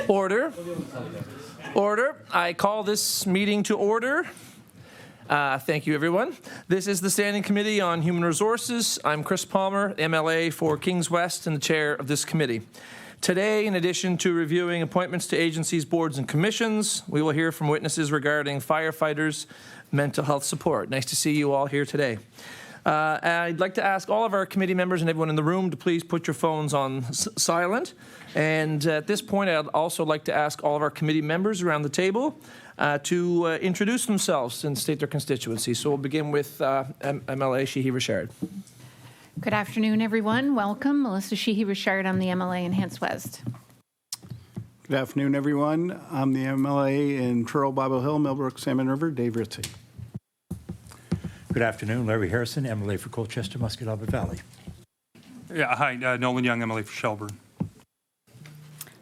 Order. Order. I call this meeting to order. Thank you, everyone. This is the Standing Committee on Human Resources. I'm Chris Palmer, MLA for Kings West and the chair of this committee. Today, in addition to reviewing appointments to agencies, boards, and commissions, we will hear from witnesses regarding firefighters' mental health support. Nice to see you all here today. I'd like to ask all of our committee members and everyone in the room to please put your phones on silent. And at this point, I'd also like to ask all of our committee members around the table to introduce themselves and state their constituency. So we'll begin with MLA Sheehy-Richard. Good afternoon, everyone. Welcome. Melissa Sheehy-Richard. I'm the MLA in Hants West. Good afternoon, everyone. I'm the MLA in Truro, Bible Hill, Millbrook, Salmon River, Dave Ritchie. Good afternoon, Larry Harrison, MLA for Colchester, Muscat, Albert Valley. Yeah, hi, Nolan Young, MLA for Shelburne.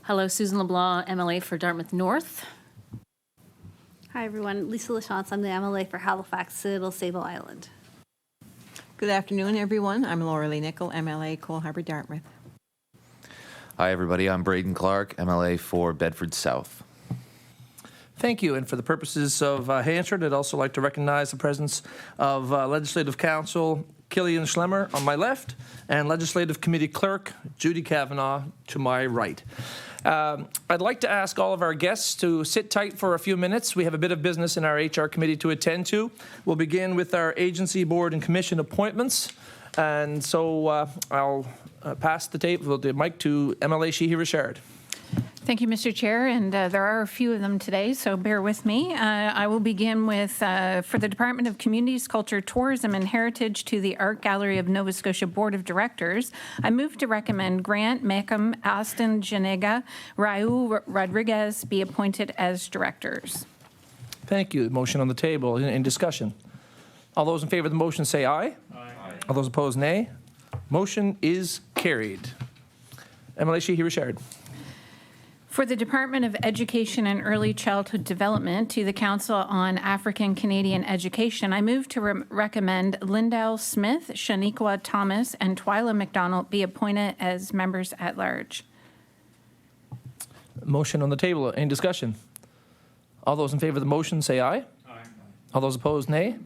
Hello, Susan LeBlanc, MLA for Dartmouth North. Hi, everyone. Lisa Lachance. I'm the MLA for Halifax, Citadel, Sable Island. Good afternoon, everyone. I'm Laura Lee Nickel, MLA, Cole Harbour, Dartmouth. Hi, everybody. I'm Braden Clark, MLA for Bedford South. Thank you. And for the purposes of Hansard, I'd also like to recognize the presence of Legislative Counsel Killian Schlemmer on my left and Legislative Committee Clerk Judy Kavanaugh to my right. I'd like to ask all of our guests to sit tight for a few minutes. We have a bit of business in our HR committee to attend to. We'll begin with our agency, board, and commission appointments. And so I'll pass the mic to MLA Sheehy-Richard. Thank you, Mr. Chair, and there are a few of them today, so bear with me. I will begin with, for the Department of Communities, Culture, Tourism, and Heritage to the Art Gallery of Nova Scotia Board of Directors, I move to recommend Grant Mackham, Aston Janega, Raul Rodriguez be appointed as directors. Thank you. Motion on the table. In discussion. All those in favor of the motion say aye. Aye. All those opposed, nay. Motion is carried. MLA Sheehy-Richard. For the Department of Education and Early Childhood Development to the Council on African Canadian Education, I move to recommend Lindell Smith, Shaniqua Thomas, and Twyla McDonald be appointed as members at large. Motion on the table. Any discussion? All those in favor of the motion say aye. Aye. All those opposed, nay.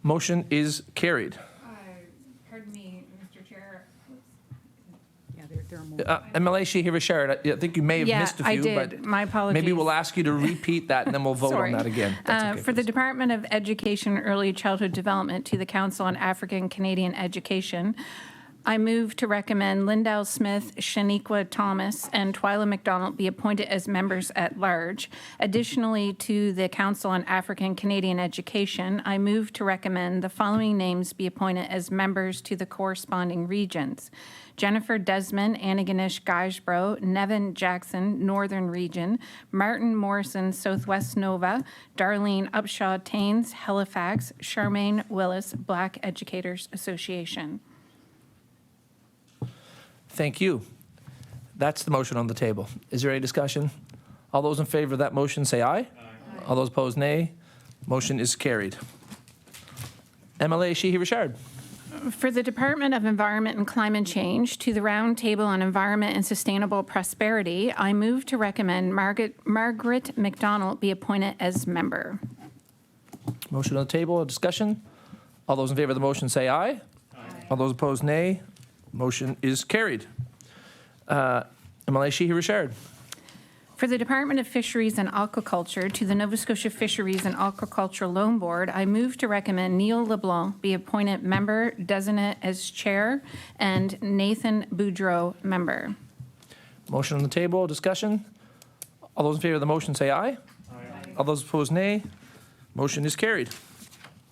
Motion is carried. Pardon me, Mr. Chair. Yeah, there are more. MLA Sheehy-Richard, I think you may have missed a few, I did. but My apologies. maybe we'll ask you to repeat that and then we'll vote on that again. That's okay, for the please. Department of Education and Early Childhood Development to the Council on African Canadian Education, I move to recommend Lindell Smith, Shaniqua Thomas, and Twyla McDonald be appointed as members at large. Additionally, to the Council on African Canadian Education, I move to recommend the following names be appointed as members to the corresponding regions: Jennifer Desmond, Antigonish Guysborough, Nevin Jackson, Northern Region, Martin Morrison, Southwest Nova, Darlene Upshaw Taines, Halifax, Charmaine Willis, Black Educators Association. Thank you. That's the motion on the table. Is there any discussion? All those in favor of that motion say aye. Aye. All those opposed, nay. Motion is carried. MLA Sheehy-Richard. For the Department of Environment and Climate Change to the Roundtable on Environment and Sustainable Prosperity, I move to recommend Margaret McDonald be appointed as member. Motion on the table. Discussion. All those in favor of the motion say aye. Aye. All those opposed, nay. Motion is carried. MLA Sheehy-Richard. For the Department of Fisheries and Aquaculture to the Nova Scotia Fisheries and Aquaculture Loan Board, I move to recommend Neil LeBlanc be appointed member designate as chair and Nathan Boudreau member. Motion on the table. Discussion. All those in favor of the motion say aye. Aye. All those opposed, nay. Motion is carried.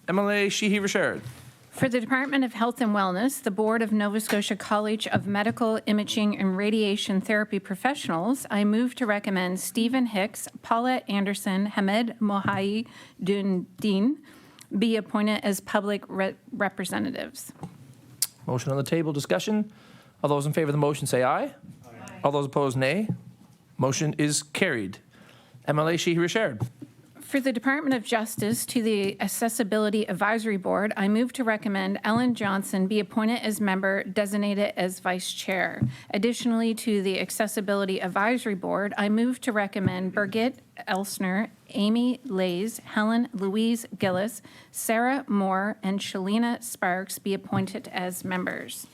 MLA Sheehy-Richard. For the Department of Health and Wellness, the Board of Nova Scotia College of Medical Imaging and Radiation Therapy Professionals, I move to recommend Stephen Hicks, Paulette Anderson, Hamed Mohai Dundin be appointed as public representatives. Motion on the table. Discussion. All those in favor of the motion say aye. Aye. All those opposed, nay. Motion is carried. MLA Sheehy-Richard. For the Department of Justice to the Accessibility Advisory Board, I move to recommend Ellen Johnson be appointed as member designated as vice chair. Additionally, to the Accessibility Advisory Board, I move to recommend Birgit Elsner, Amy Lays, Helen Louise Gillis, Sarah Moore, and Shalina Sparks be appointed as members.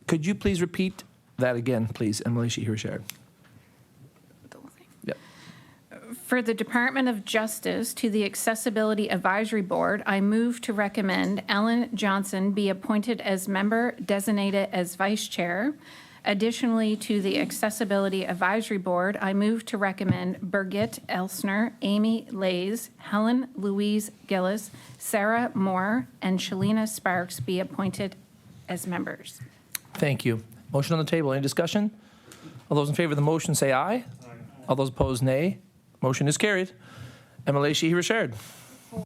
Could you please repeat that again, please, Emily Sheeher-Shard? Yep. For the Department of Justice to the Accessibility Advisory Board, I move to recommend Ellen Johnson be appointed as member designated as vice chair. Additionally, to the Accessibility Advisory Board, I move to recommend Birgit Elsner, Amy Lays, Helen Louise Gillis, Sarah Moore, and Shalina Sparks be appointed as members. Thank you. Motion on the table. Any discussion? All those in favor of the motion say aye. All those opposed, nay. Motion is carried. MLA Sheehy-Richard.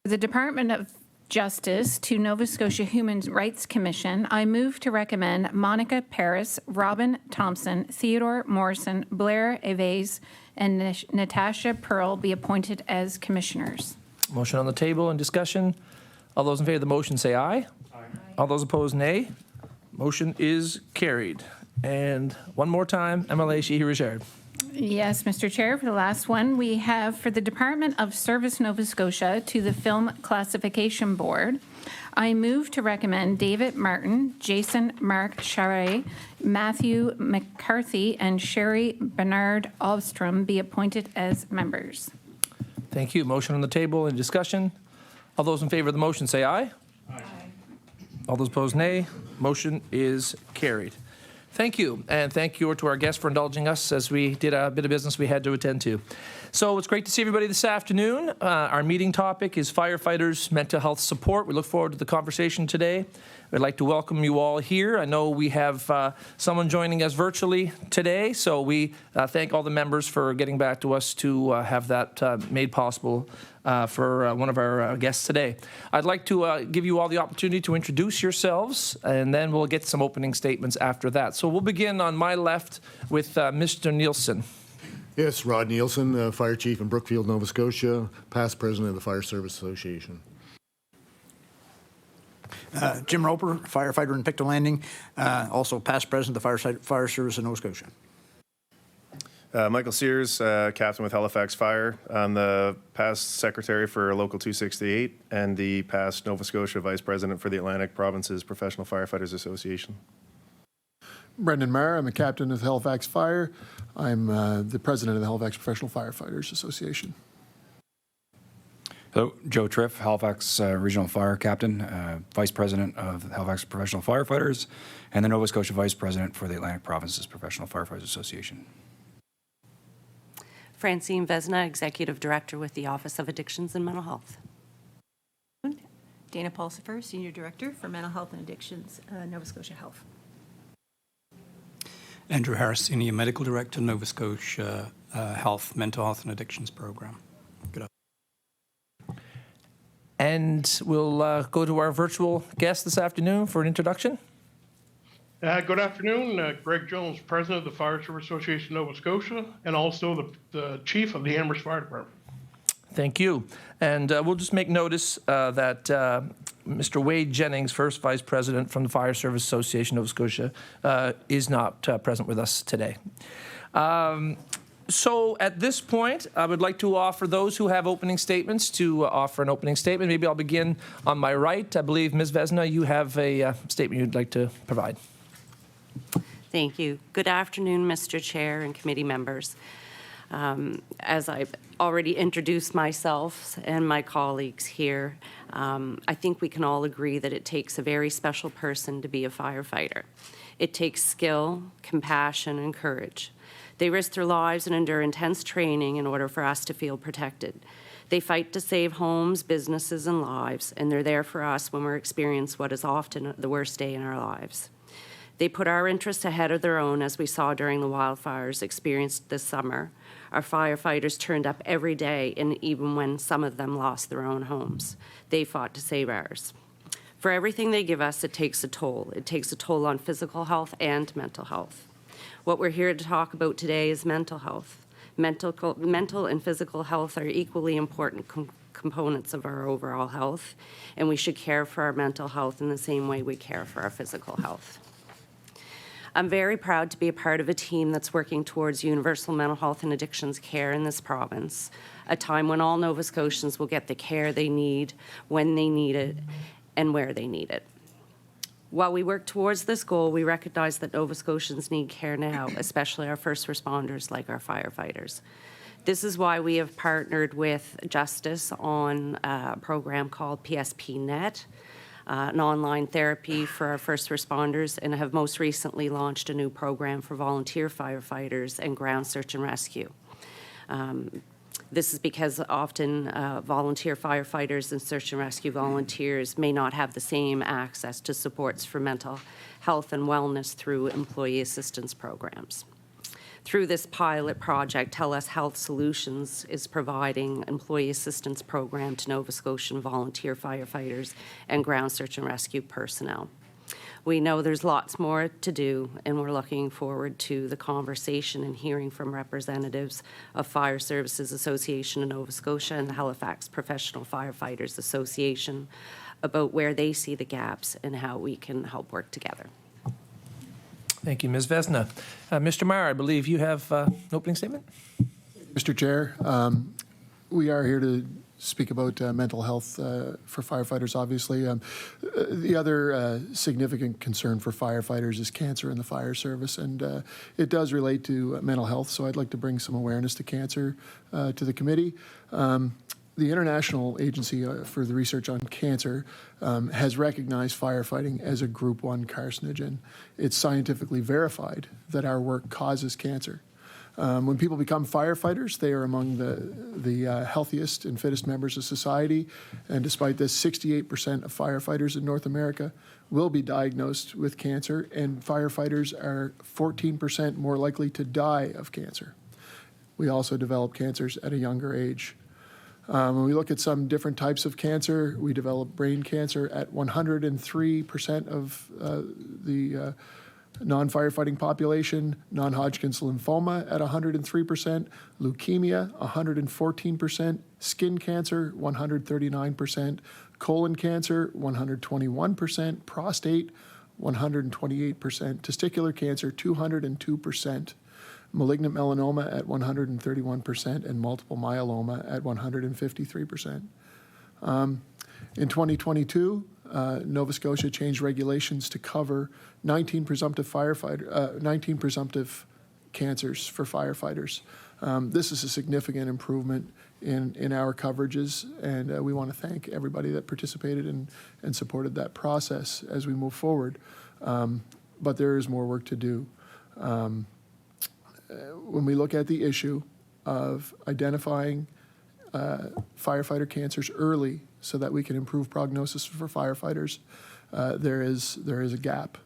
The Department of Justice to Nova Scotia Human Rights Commission, I move to recommend Monica Paris, Robin Thompson, Theodore Morrison, Blair Eves, and Natasha Pearl be appointed as commissioners. Motion on the table and discussion. All those in favor of the motion say aye. Aye. All those opposed, nay. Motion is carried. And one more time, MLA Sheehy-Richard. Yes, Mr. Chair, for the last one, we have for the Department of Service Nova Scotia to the Film Classification Board, I move to recommend David Martin, Jason Mark Charret, Matthew McCarthy, and Sherry Bernard Ostrom be appointed as members. Thank you. Motion on the table and discussion. All those in favor of the motion say aye. Aye. All those opposed, nay. Motion is carried. Thank you, and thank you to our guests for indulging us as we did a bit of business we had to attend to. So it's great to see everybody this afternoon. Our meeting topic is firefighters' mental health support. We look forward to the conversation today. I'd like to welcome you all here. I know we have someone joining us virtually today, so we thank all the members for getting back to us to have that made possible for one of our guests today. I'd like to give you all the opportunity to introduce yourselves, and then we'll get some opening statements after that. So we'll begin on my left with Mr. Nielsen. Yes, Rod Nielsen, Fire Chief in Brookfield, Nova Scotia, past President of the Fire Service Association. Jim Roper, firefighter in Pictou Landing, also past President of the Fire Service in Nova Scotia. Michael Sears, Captain with Halifax Fire. I'm the past Secretary for Local 268 and the past Nova Scotia Vice President for the Atlantic Provinces Professional Firefighters Association. Brendan Maher, I'm a captain of Halifax Fire. I'm the president of the Halifax Professional Firefighters Association. Hello, Joe Triff, Halifax Regional Fire Captain, Vice President of Halifax Professional Firefighters, and the Nova Scotia Vice President for the Atlantic Provinces Professional Firefighters Association. Francine Vezina, Executive Director with the Office of Addictions and Mental Health. Dana Pulsifer, Senior Director for Mental Health and Addictions, Nova Scotia Health. Andrew Harris, Senior Medical Director, Nova Scotia Mental Health and Addictions Program. Good afternoon. And we'll go to our virtual guest this afternoon for an introduction. Good afternoon. Greg Jones, President of the Fire Service Association of Nova Scotia, and also the Chief of the Amherst Fire Department. Thank you. And we'll just make notice that Mr. Wade Jennings, first Vice President from the Fire Service Association of Nova Scotia, is not present with us today. So at this point, I would like to offer those who have opening statements to offer an opening statement. Maybe I'll begin on my right. I believe, Ms. Vezina, you have a statement you'd like to provide. Thank you. Good afternoon, Mr. Chair and committee members. As I've already introduced myself and my colleagues here, I think we can all agree that it takes a very special person to be a firefighter. It takes skill, compassion, and courage. They risk their lives and endure intense training in order for us to feel protected. They fight to save homes, businesses, and lives, and they're there for us when we're experiencing what is often the worst day in our lives. They put our interests ahead of their own, as we saw during the wildfires experienced this summer. Our firefighters turned up every day, and even when some of them lost their own homes, they fought to save ours. For everything they give us, it takes a toll. It takes a toll on physical health and mental health. What we're here to talk about today is mental health. Mental and physical health are equally important components of our overall health, and we should care for our mental health in the same way we care for our physical health. I'm very proud to be a part of a team that's working towards universal mental health and addictions care in this province, a time when all Nova Scotians will get the care they need, when they need it, and where they need it. While we work towards this goal, we recognize that Nova Scotians need care now, especially our first responders like our firefighters. This is why we have partnered with Justice on a program called PSP Net, an online therapy for our first responders, and have most recently launched a new program for volunteer firefighters and ground search and rescue. This is because often volunteer firefighters and search and rescue volunteers may not have the same access to supports for mental health and wellness through employee assistance programs. Through this pilot project, TELUS Health Solutions is providing employee assistance program to Nova Scotian volunteer firefighters and ground search and rescue personnel. We know there's lots more to do, and we're looking forward to the conversation and hearing from representatives of Fire Services Association of Nova Scotia and the Halifax Professional Firefighters Association about where they see the gaps and how we can help work together. Thank you, Ms. Vezina. Mr. Meagher, I believe you have an opening statement. Mr. Chair, we are here to speak about mental health for firefighters, obviously. The other significant concern for firefighters is cancer in the fire service, and it does relate to mental health, so I'd like to bring some awareness to cancer to the committee. The International Agency for the Research on Cancer has recognized firefighting as a Group 1 carcinogen. It's scientifically verified that our work causes cancer. When people become firefighters, they are among the healthiest and fittest members of society, and despite this, 68% of firefighters in North America will be diagnosed with cancer, and firefighters are 14% more likely to die of cancer. We also develop cancers at a younger age. When we look at some different types of cancer, we develop brain cancer at 103% of the non-firefighting population, non-Hodgkin's lymphoma at 103%, leukemia 114%, skin cancer 139%, colon cancer 121%, prostate 128%, testicular cancer 202%. Malignant melanoma at 131%, and multiple myeloma at 153%. In 2022, Nova Scotia changed regulations to cover 19 presumptive cancers for firefighters. This is a significant improvement in our coverages, and we want to thank everybody that participated and supported that process as we move forward. But there is more work to do. When we look at the issue of identifying firefighter cancers early so that we can improve prognosis for firefighters, there is a gap.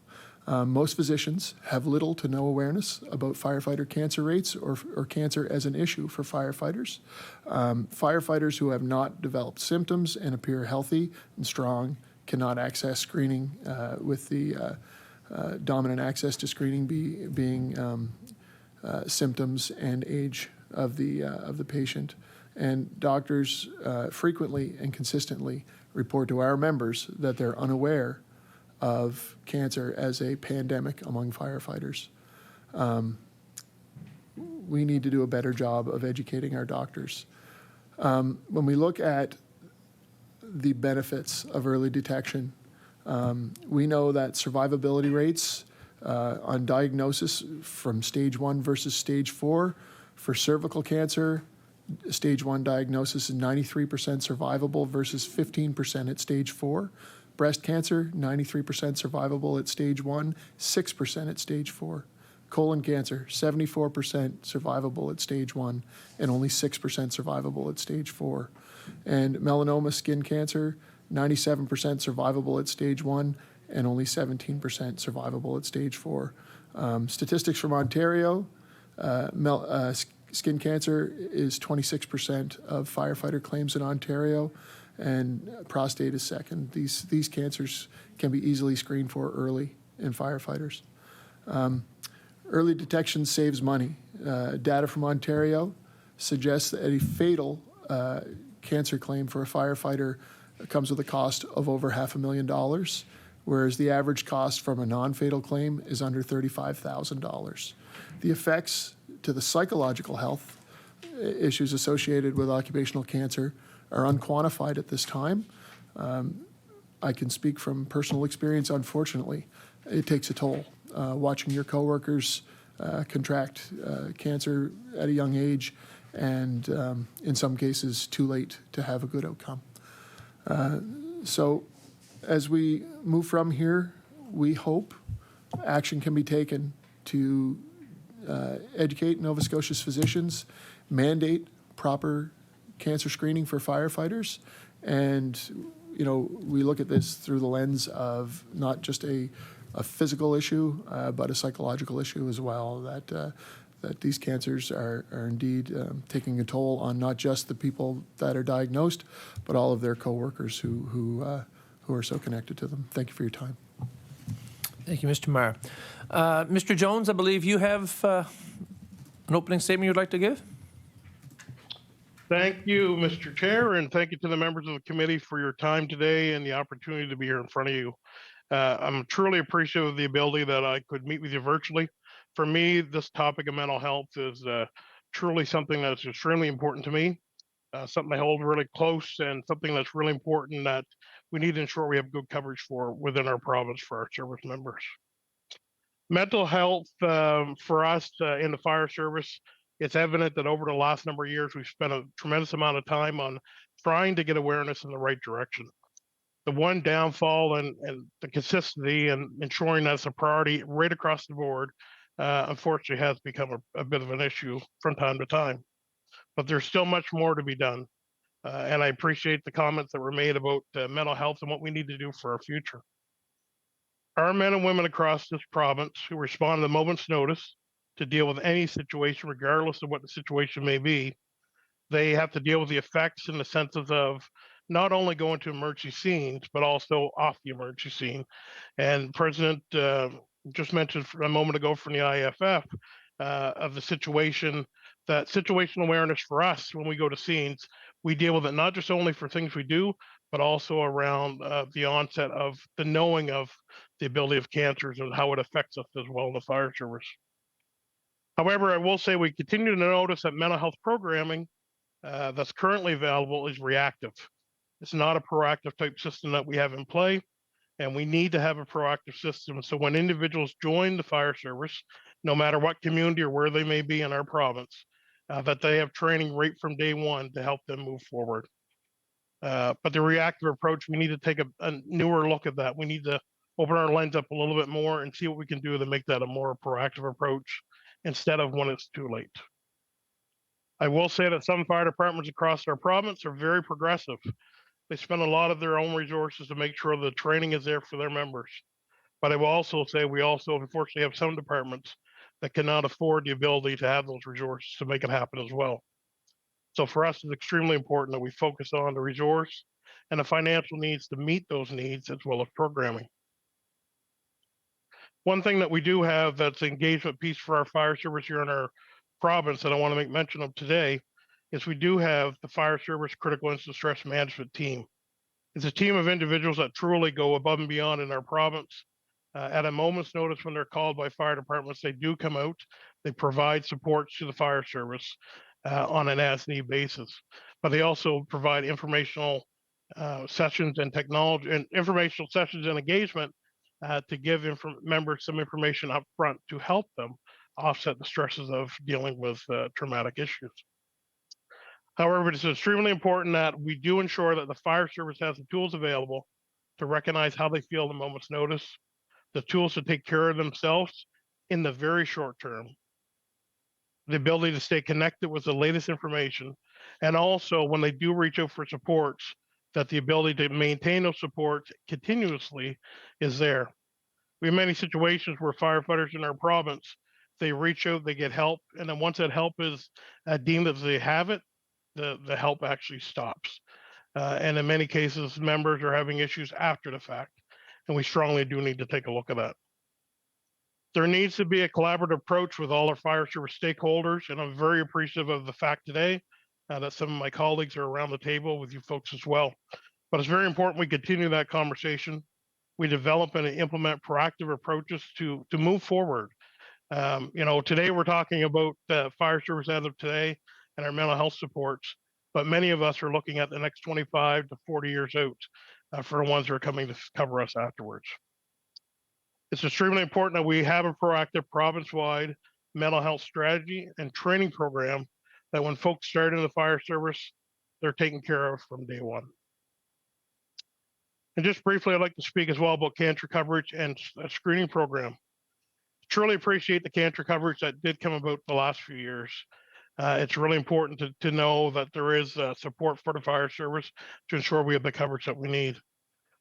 Most physicians have little to no awareness about firefighter cancer rates or cancer as an issue for firefighters. Firefighters who have not developed symptoms and appear healthy and strong cannot access screening, with the dominant access to screening being symptoms and age of the patient. And doctors frequently and consistently report to our members that they're unaware of cancer as a pandemic among firefighters. We need to do a better job of educating our doctors. When we look at the benefits of early detection, we know that survivability rates on diagnosis from stage 1 versus stage 4. For cervical cancer, stage 1 diagnosis is 93% survivable versus 15% at stage 4. Breast cancer, 93% survivable at stage 1, 6% at stage 4. Colon cancer, 74% survivable at stage 1, and only 6% survivable at stage 4. And melanoma skin cancer, 97% survivable at stage 1, and only 17% survivable at stage 4. Statistics from Ontario, skin cancer is 26% of firefighter claims in Ontario, and prostate is second. These cancers can be easily screened for early in firefighters. Early detection saves money, Data from Ontario suggests that a fatal cancer claim for a firefighter comes with a cost of over $500,000, whereas the average cost from a non-fatal claim is under $35,000. The effects to the psychological health issues associated with occupational cancer are unquantified at this time. I can speak from personal experience, unfortunately. It takes a toll. Watching your coworkers contract cancer at a young age, and in some cases too late to have a good outcome. So as we move from here, we hope action can be taken to educate Nova Scotia's physicians, mandate proper cancer screening for firefighters, and we look at this through the lens of not just a physical issue, but a psychological issue as well, that these cancers are indeed taking a toll on not just the people that are diagnosed, but all of their coworkers who are so connected to them. Thank you for your time. Thank you, Mr. Meagher. Mr. Jones, I believe you have an opening statement you'd like to give? Thank you, Mr. Chair, and thank you to the members of the committee for your time today and the opportunity to be here in front of you. I'm truly appreciative of the ability that I could meet with you virtually. For me, this topic of mental health is truly something that's extremely important to me, something I hold really close, and something that's really important that we need to ensure we have good coverage for within our province for our service members. Mental health for us in the fire service, it's evident that over the last number of years, we've spent a tremendous amount of time on trying to get awareness in the right direction. The one downfall and the consistency and ensuring that's a priority right across the board, unfortunately has become a bit of an issue from time to time. But there's still much more to be done. And I appreciate the comments that were made about mental health and what we need to do for our future. Our men and women across this province who respond at a moment's notice to deal with any situation, regardless of what the situation may be, they have to deal with the effects and the senses of not only going to emergency scenes, but also off the emergency scene. And President just mentioned a moment ago from the IAFF of the situation, that situational awareness for us when we go to scenes, we deal with it not just only for things we do, but also around the onset of the knowing of the ability of cancers and how it affects us as well in the fire service. However, I will say we continue to notice that mental health programming that's currently available is reactive. It's not a proactive type system that we have in play, and we need to have a proactive system. So when individuals join the fire service, no matter what community or where they may be in our province, that they have training right from day one to help them move forward. But the reactive approach, we need to take a newer look at that. We need to open our lens up a little bit more and see what we can do to make that a more proactive approach instead of when it's too late. I will say that some fire departments across our province are very progressive. They spend a lot of their own resources to make sure the training is there for their members. But I will also say we also unfortunately have some departments that cannot afford the ability to have those resources to make it happen as well. So for us, it's extremely important that we focus on the resource and the financial needs to meet those needs as well as programming. One thing that we do have that's an engagement piece for our fire service here in our province that I want to make mention of today is we do have the fire service critical incident stress management team. It's a team of individuals that truly go above and beyond in our province. At a moment's notice when they're called by fire departments, they do come out. They provide supports to the fire service on an as-need basis. But they also provide informational sessions and technology and informational sessions and engagement to give members some information up front to help them offset the stresses of dealing with traumatic issues. However, it is extremely important that we do ensure that the fire service has the tools available to recognize how they feel at a moment's notice, the tools to take care of themselves in the very short term, the ability to stay connected with the latest information, and also when they do reach out for supports, that the ability to maintain those supports continuously is there. We have many situations where firefighters in our province, they reach out, they get help, and then once that help is deemed as they have it, the help actually stops. And in many cases, members are having issues after the fact, and we strongly do need to take a look at that. There needs to be a collaborative approach with all our fire service stakeholders, and I'm very appreciative of the fact today that some of my colleagues are around the table with you folks as well. But it's very important we continue that conversation. We develop and implement proactive approaches to move forward. Today we're talking about fire service as of today and our mental health supports, but many of us are looking at the next 25 to 40 years out for the ones who are coming to cover us afterwards. It's extremely important that we have a proactive province-wide mental health strategy and training program that when folks start in the fire service, they're taken care of from day one. And just briefly, I'd like to speak as well about cancer coverage and a screening program. Truly appreciate the cancer coverage that did come about the last few years. It's really important to know that there is support for the fire service to ensure we have the coverage that we need.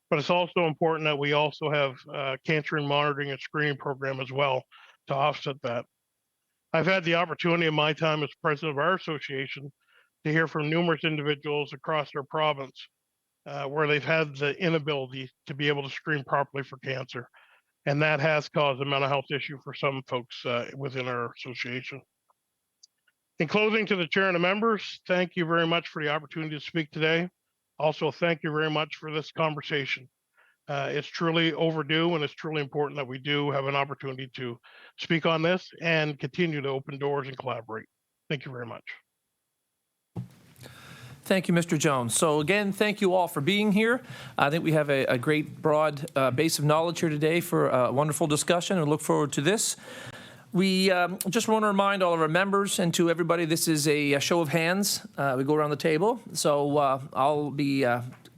But it's also important that we also have cancer and monitoring and screening program as well to offset that. I've had the opportunity in my time as president of our association to hear from numerous individuals across our province where they've had the inability to be able to screen properly for cancer. And that has caused a mental health issue for some folks within our association. In closing, to the chair and the members, thank you very much for the opportunity to speak today. Also, thank you very much for this conversation. It's truly overdue, and it's truly important that we do have an opportunity to speak on this and continue to open doors and collaborate. Thank you very much. Thank you, Mr. Jones. So again, thank you all for being here. I think we have a great broad base of knowledge here today for a wonderful discussion, and look forward to this. We just want to remind all of our members and to everybody, this is a show of hands. We go around the table. So I'll be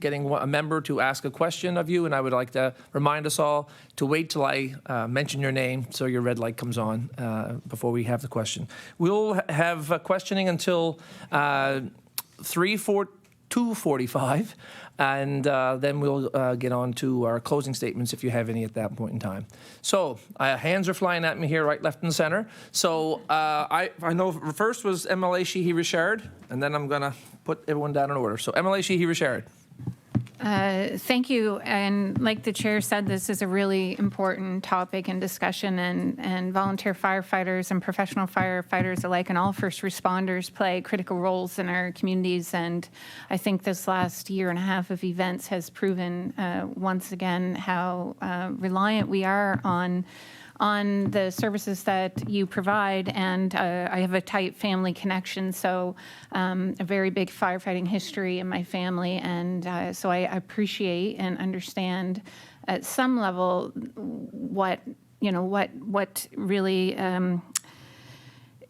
getting a member to ask a question of you, and I would like to remind us all to wait till I mention your name so your red light comes on before we have the question. We'll have questioning until 2:45, and then we'll get on to our closing statements if you have any at that point in time. So hands are flying at me here, right, left, and center. So I know first was MLA Sheehy-Richard, and then I'm going to put everyone down in order. So MLA Sheehy-Richard. Thank you. And like the chair said, this is a really important topic and discussion, and volunteer firefighters and professional firefighters alike and all first responders play critical roles in our communities. And I think this last year and a half of events has proven once again how reliant we are on the services that you provide. And I have a tight family connection, so a very big firefighting history in my family. And so I appreciate and understand at some level what really,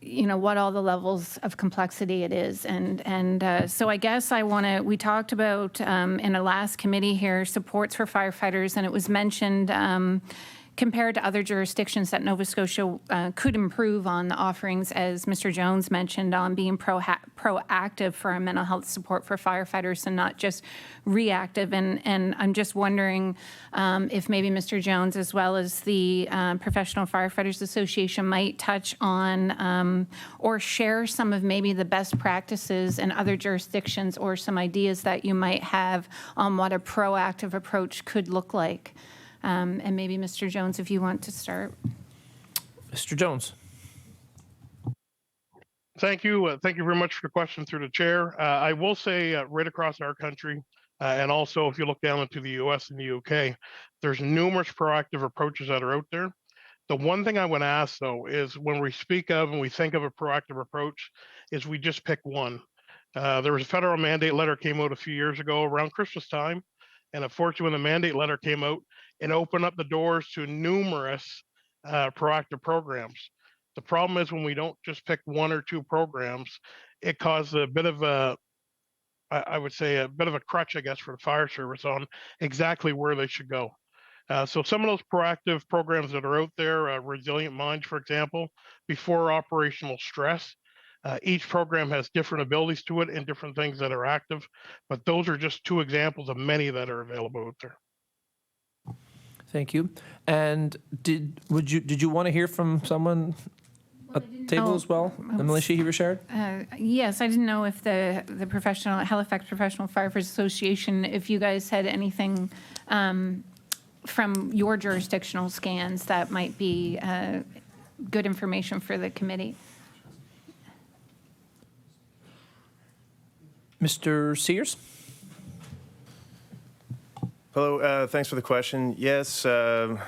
what all the levels of complexity it is. And so I guess we talked about in a last committee here, supports for firefighters, and it was mentioned compared to other jurisdictions that Nova Scotia could improve on the offerings, as Mr. Jones mentioned, on being proactive for our mental health support for firefighters and not just reactive. And I'm just wondering if maybe Mr. Jones, as well as the Professional Firefighters Association, might touch on or share some of maybe the best practices in other jurisdictions, or some ideas that you might have on what a proactive approach could look like. And maybe Mr. Jones, if you want to start. Mr. Jones. Thank you. Thank you very much for the question through the chair. I will say right across our country, and also if you look down into the US and the UK, there's numerous proactive approaches that are out there. The one thing I want to ask, though, is when we speak of and we think of a proactive approach, is we just pick one. There was a federal mandate letter came out a few years ago around Christmas time. And unfortunately, when the mandate letter came out, it opened up the doors to numerous proactive programs. The problem is when we don't just pick one or two programs, it causes a bit of I would say a bit of a crutch, I guess, for the fire service on exactly where they should go. So some of those proactive programs that are out there, Resilient Minds, for example, before operational stress, each program has different abilities to it and different things that are active, but those are just two examples of many that are available out there. Thank you. And did you want to hear from someone at the table as well? Emily Sheehy-Richard? Yes, I didn't know if the Halifax Professional Firefighters Association, if you guys had anything from your jurisdictional scans that might be good information for the committee. Mr. Sears? Hello, thanks for the question. Yes,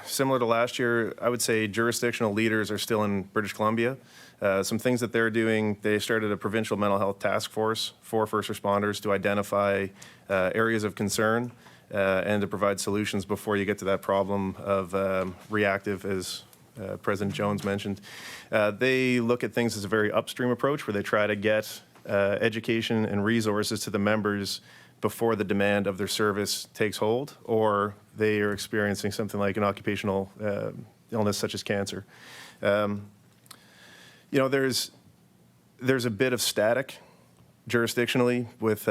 similar to last year, I would say jurisdictional leaders are still in British Columbia. Some things that they're doing, they started a provincial mental health task force for first responders to identify areas of concern and to provide solutions before you get to that problem of reactive, as President Jones mentioned. They look at things as a very upstream approach where they try to get education and resources to the members before the demand of their service takes hold, or they are experiencing something like an occupational illness such as cancer. You know, there's a bit of static jurisdictionally with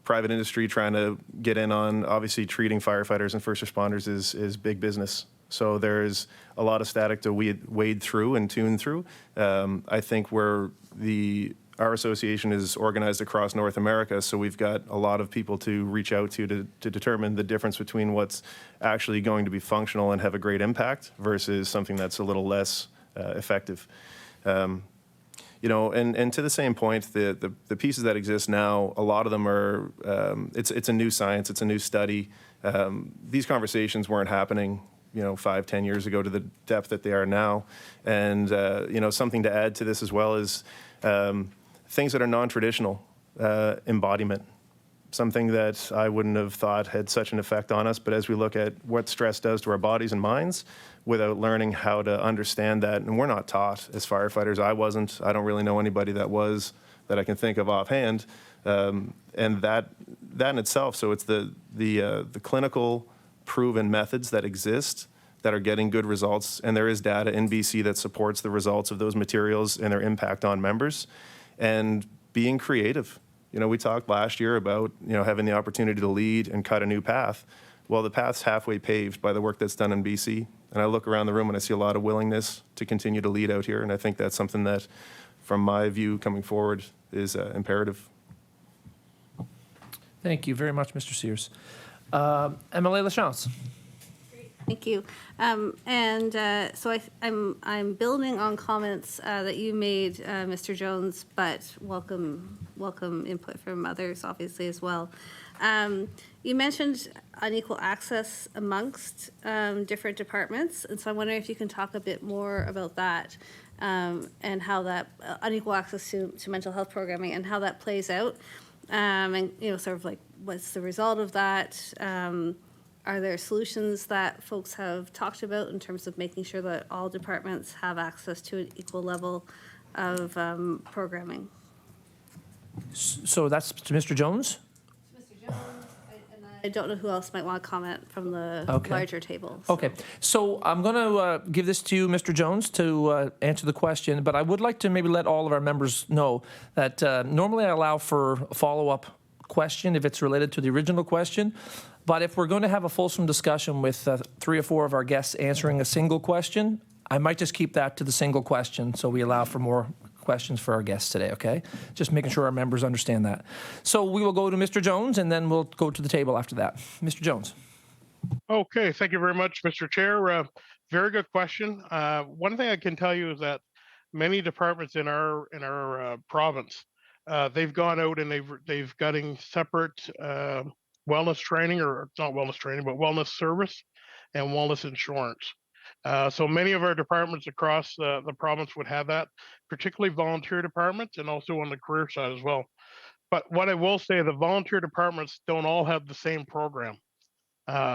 private industry trying to get in on, obviously treating firefighters and first responders is big business. So there's a lot of static to wade through and tune through. I think where our association is organized across North America, so we've got a lot of people to reach out to determine the difference between what's actually going to be functional and have a great impact versus something that's a little less effective. You know, and to the same point, the pieces that exist now, a lot of them are, it's a new science, it's a new study. These conversations weren't happening, you know, 5-10 years ago to the depth that they are now. And, you know, something to add to this as well is things that are non-traditional, embodiment, something that I wouldn't have thought had such an effect on us. But as we look at what stress does to our bodies and minds, without learning how to understand that, and we're not taught as firefighters, I wasn't, I don't really know anybody that was, that I can think of offhand, and that in itself, so it's the clinical proven methods that exist that are getting good results, and there is data in BC that supports the results of those materials and their impact on members, and being creative. You know, we talked last year about, you know, having the opportunity to lead and cut a new path. Well, the path's halfway paved by the work that's done in BC, and I look around the room and I see a lot of willingness to continue to lead out here, and I think that's something that, from my view coming forward, is imperative. Thank you very much, Mr. Sears. MLA Lachance. Thank you. So I'm building on comments that you made, Mr. Jones, but welcome input from others, obviously, as well. You mentioned unequal access amongst different departments, and so I'm wondering if you can talk a bit more about that and how that unequal access to mental health programming and how that plays out, and you know, sort of like what's the result of that. Are there solutions that folks have talked about in terms of making sure that all departments have access to an equal level of programming? So that's to Mr. Jones? Mr. Jones, I don't know who else might want to comment from the larger table. So. Okay, so I'm going to give this to you, Mr. Jones, to answer the question, but I would like to maybe let all of our members know that normally I allow for a follow-up question if it's related to the original question. But if we're going to have a fulsome discussion with 3 or 4 of our guests answering a single question, I might just keep that to the single question so we allow for more questions for our guests today, okay? Just making sure our members understand that. So we will go to Mr. Jones, and then we'll go to the table after that. Mr. Jones. Okay, thank you very much, Mr. Chair. Very good question. One thing I can tell you is that many departments in our province, they've gone out and they've gotten separate wellness training, or not wellness training, but wellness service and wellness insurance. So many of our departments across the province would have that, particularly volunteer departments and also on the career side as well. But what I will say, the volunteer departments don't all have the same program.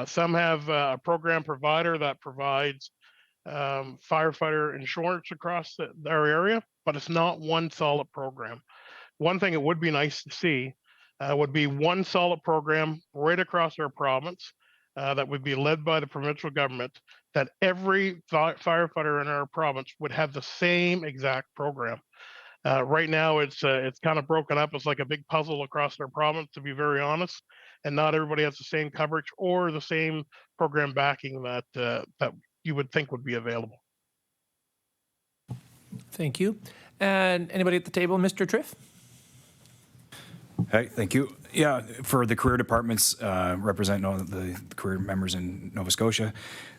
Some have a program provider that provides firefighter insurance across our area, but it's not one solid program. One thing it would be nice to see would be one solid program right across our province that would be led by the provincial government, that every firefighter in our province would have the same exact program. Right now, it's kind of broken up. It's like a big puzzle across our province, to be very honest, and not everybody has the same coverage or the same program backing that that you would think would be available. Thank you. And anybody at the table, Mr. Triff? Hey, thank you. Yeah, for the career departments, representing all the career members in Nova Scotia,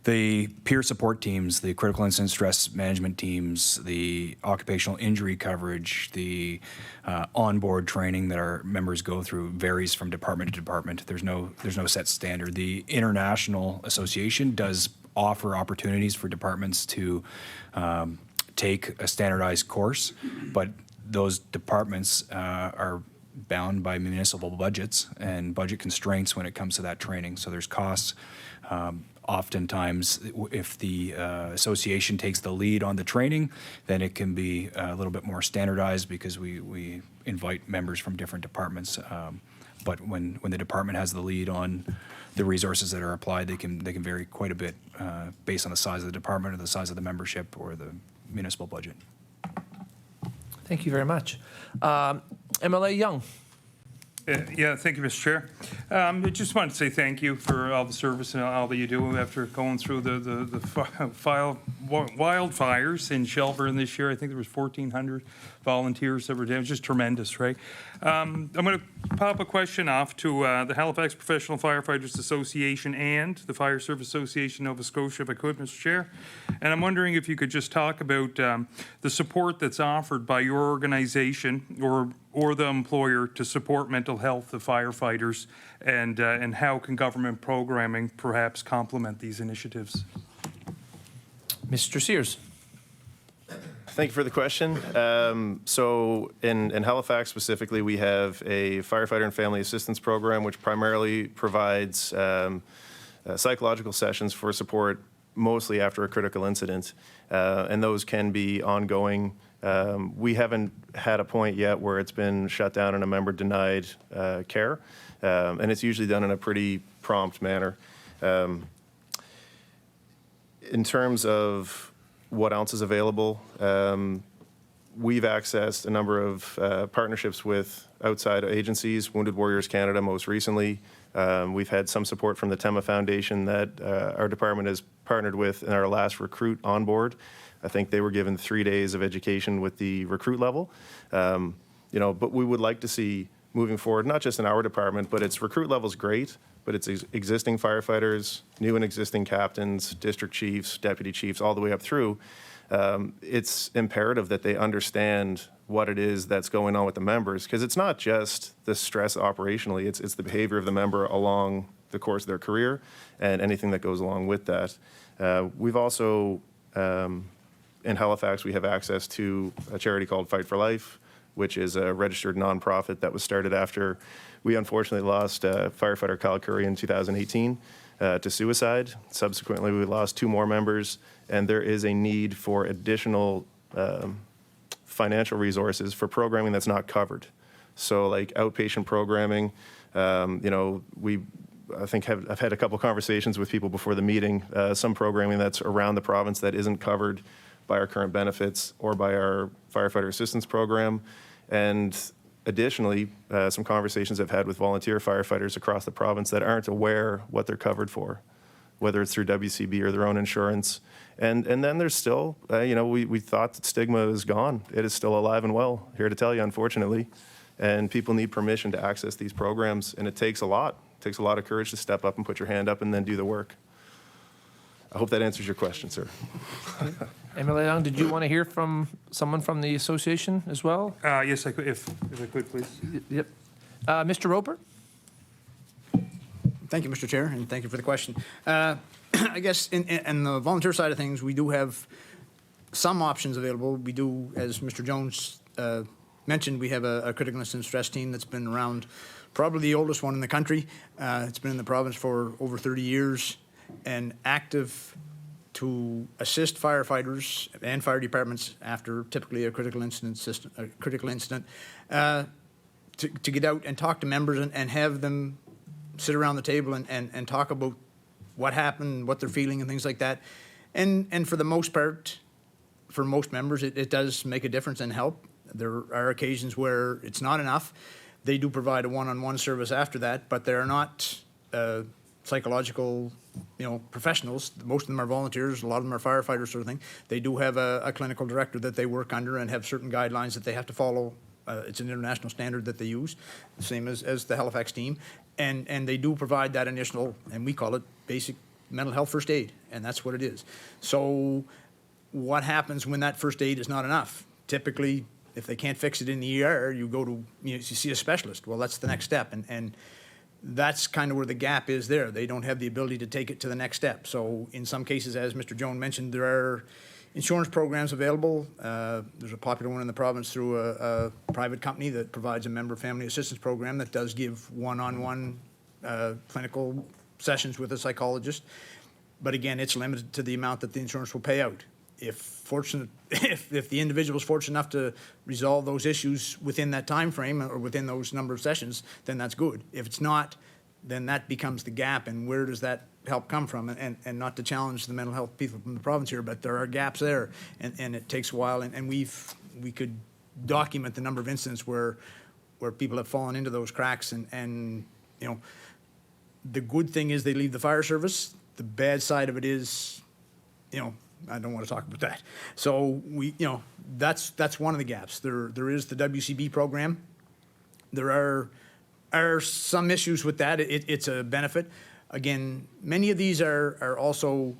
the peer support teams, the critical incident stress management teams, the occupational injury coverage, the onboard training that our members go through varies from department to department. There's no set standard. The International Association does offer opportunities for departments to take a standardized course, but those departments are bound by municipal budgets and budget constraints when it comes to that training. So there's costs. Oftentimes, if the association takes the lead on the training, then it can be a little bit more standardized because we invite members from different departments. But when the department has the lead on the resources that are applied, they can vary quite a bit based on the size of the department or the size of the membership or the municipal budget. Thank you very much. MLA Young. Yeah, thank you, Mr. Chair. I just wanted to say thank you for all the service and all that you do after going through the wildfires in Shelburne this year. I think there was 1,400 volunteers that were damaged. Just tremendous, right? I'm going to pop a question off to the Halifax Professional Firefighters Association and the Fire Service Association Nova Scotia, if I could, Mr. Chair. And I'm wondering if you could just talk about the support that's offered by your organization or the employer to support mental health of firefighters, and how can government programming perhaps complement these initiatives? Mr. Sears. Thank you for the question. So in Halifax specifically, we have a firefighter and family assistance program, which primarily provides psychological sessions for support, mostly after a critical incident. And those can be ongoing. We haven't had a point yet where it's been shut down and a member denied care. And it's usually done in a pretty prompt manner. In terms of what else is available, we've accessed a number of partnerships with outside agencies, Wounded Warriors Canada most recently. We've had some support from the TEMA Foundation that our department has partnered with in our last recruit on board. I think they were given 3 days of education with the recruit level. But we would like to see moving forward, not just in our department, but its recruit level is great, but it's existing firefighters, new and existing captains, district chiefs, deputy chiefs, all the way up through. It's imperative that they understand what it is that's going on with the members, because it's not just the stress operationally, it's the behavior of the member along the course of their career and anything that goes along with that. We've also, in Halifax, we have access to a charity called Fight for Life, which is a registered nonprofit that was started after we unfortunately lost firefighter Kyle Curry in 2018 to suicide. Subsequently, we lost 2 more members, and there is a need for additional financial resources for programming that's not covered. So like outpatient programming, I think I've had a couple conversations with people before the meeting, some programming that's around the province that isn't covered by our current benefits or by our firefighter assistance program. And additionally, some conversations I've had with volunteer firefighters across the province that aren't aware what they're covered for, whether it's through WCB or their own insurance. And then there's still, we thought that stigma is gone. It is still alive and well, here to tell you, unfortunately. And people need permission to access these programs, and it takes a lot. It takes a lot of courage to step up and put your hand up and then do the work. I hope that answers your question, sir. MLA Young, did you want to hear from someone from the association as well? Yes, I could, if I could, please. Yep. Mr. Roper? Thank you, Mr. Chair, and thank you for the question. I guess in the volunteer side of things, we do have some options available. We do, as Mr. Jones mentioned, we have a critical incident stress team that's been around, probably the oldest one in the country. It's been in the province for over 30 years and active to assist firefighters and fire departments after typically a critical incident to get out and talk to members and have them sit around the table and talk about what happened, what they're feeling, and things like that. And for the most part, for most members, it does make a difference and help. There are occasions where it's not enough. They do provide a one-on-one service after that, but they're not psychological, professionals. Most of them are volunteers. A lot of them are firefighters, sort of thing. They do have a clinical director that they work under and have certain guidelines that they have to follow it's an international standard that they use, same as the Halifax team. And they do provide that initial, and we call it basic mental health first aid, and that's what it is. So what happens when that first aid is not enough? Typically, if they can't fix it in the ER, you go to, you see a specialist. Well, that's the next step, and that's kind of where the gap is there. They don't have the ability to take it to the next step. So in some cases, as Mr. Jones mentioned, there are insurance programs available. There's a popular one in the province through a private company that provides a member family assistance program that does give one-on-one clinical sessions with a psychologist. But again, it's limited to the amount that the insurance will pay out. If the individual is fortunate enough to resolve those issues within that time frame or within those number of sessions, then that's good. If it's not, then that becomes the gap, and where does that help come from? And not to challenge the mental health people from the province here, but there are gaps there, and it takes a while, and we could document the number of incidents where people have fallen into those cracks, and you know, the good thing is they leave the fire service. The bad side of it is, you know, I don't want to talk about that. So that's one of the gaps. There is the WCB program. There are some issues with that. It's a benefit. Again, many of these are also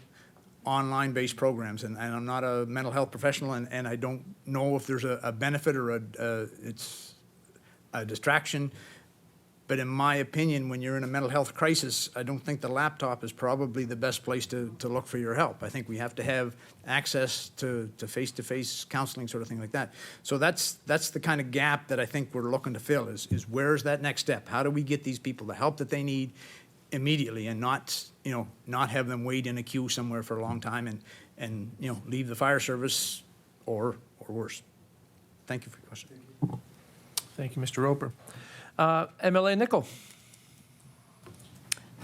online-based programs, and I'm not a mental health professional, and I don't know if there's a benefit or it's a distraction. But in my opinion, when you're in a mental health crisis, I don't think the laptop is probably the best place to look for your help. I think we have to have access to face-to-face counseling, sort of thing like that. So that's the kind of gap that I think we're looking to fill is where's that next step? How do we get these people the help that they need immediately, and not have them wait in a queue somewhere for a long time and leave the fire service or worse. Thank you for your question. Thank you, Mr. Roper. MLA Nickel.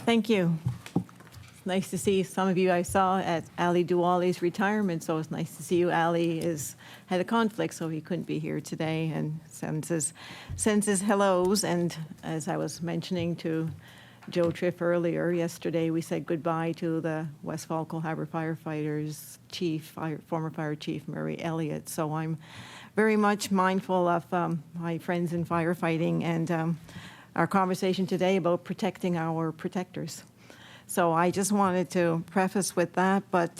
Thank you. It's nice to see some of you I saw at Ali Duwali's retirement, so it's nice to see you. Ali had a conflict, so he couldn't be here today, and sends his hellos. And as I was mentioning to Joe Triff earlier, yesterday we said goodbye to the West Falkland Harbour Firefighters former Fire Chief Murray Elliott. So I'm very much mindful of my friends in firefighting and our conversation today about protecting our protectors. So I just wanted to preface with that, but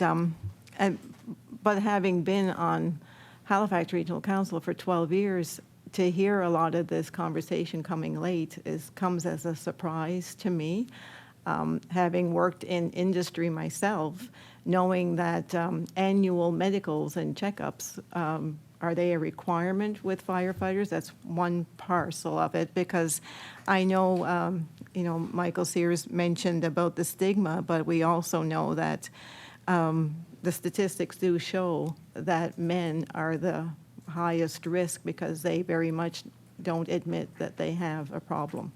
having been on Halifax Regional Council for 12 years, to hear a lot of this conversation coming late comes as a surprise to me. Having worked in industry myself, knowing that annual medicals and checkups, are they a requirement with firefighters? That's one parcel of it, because I know, Michael Sears mentioned about the stigma, but we also know that the statistics do show that men are the highest risk because they very much don't admit that they have a problem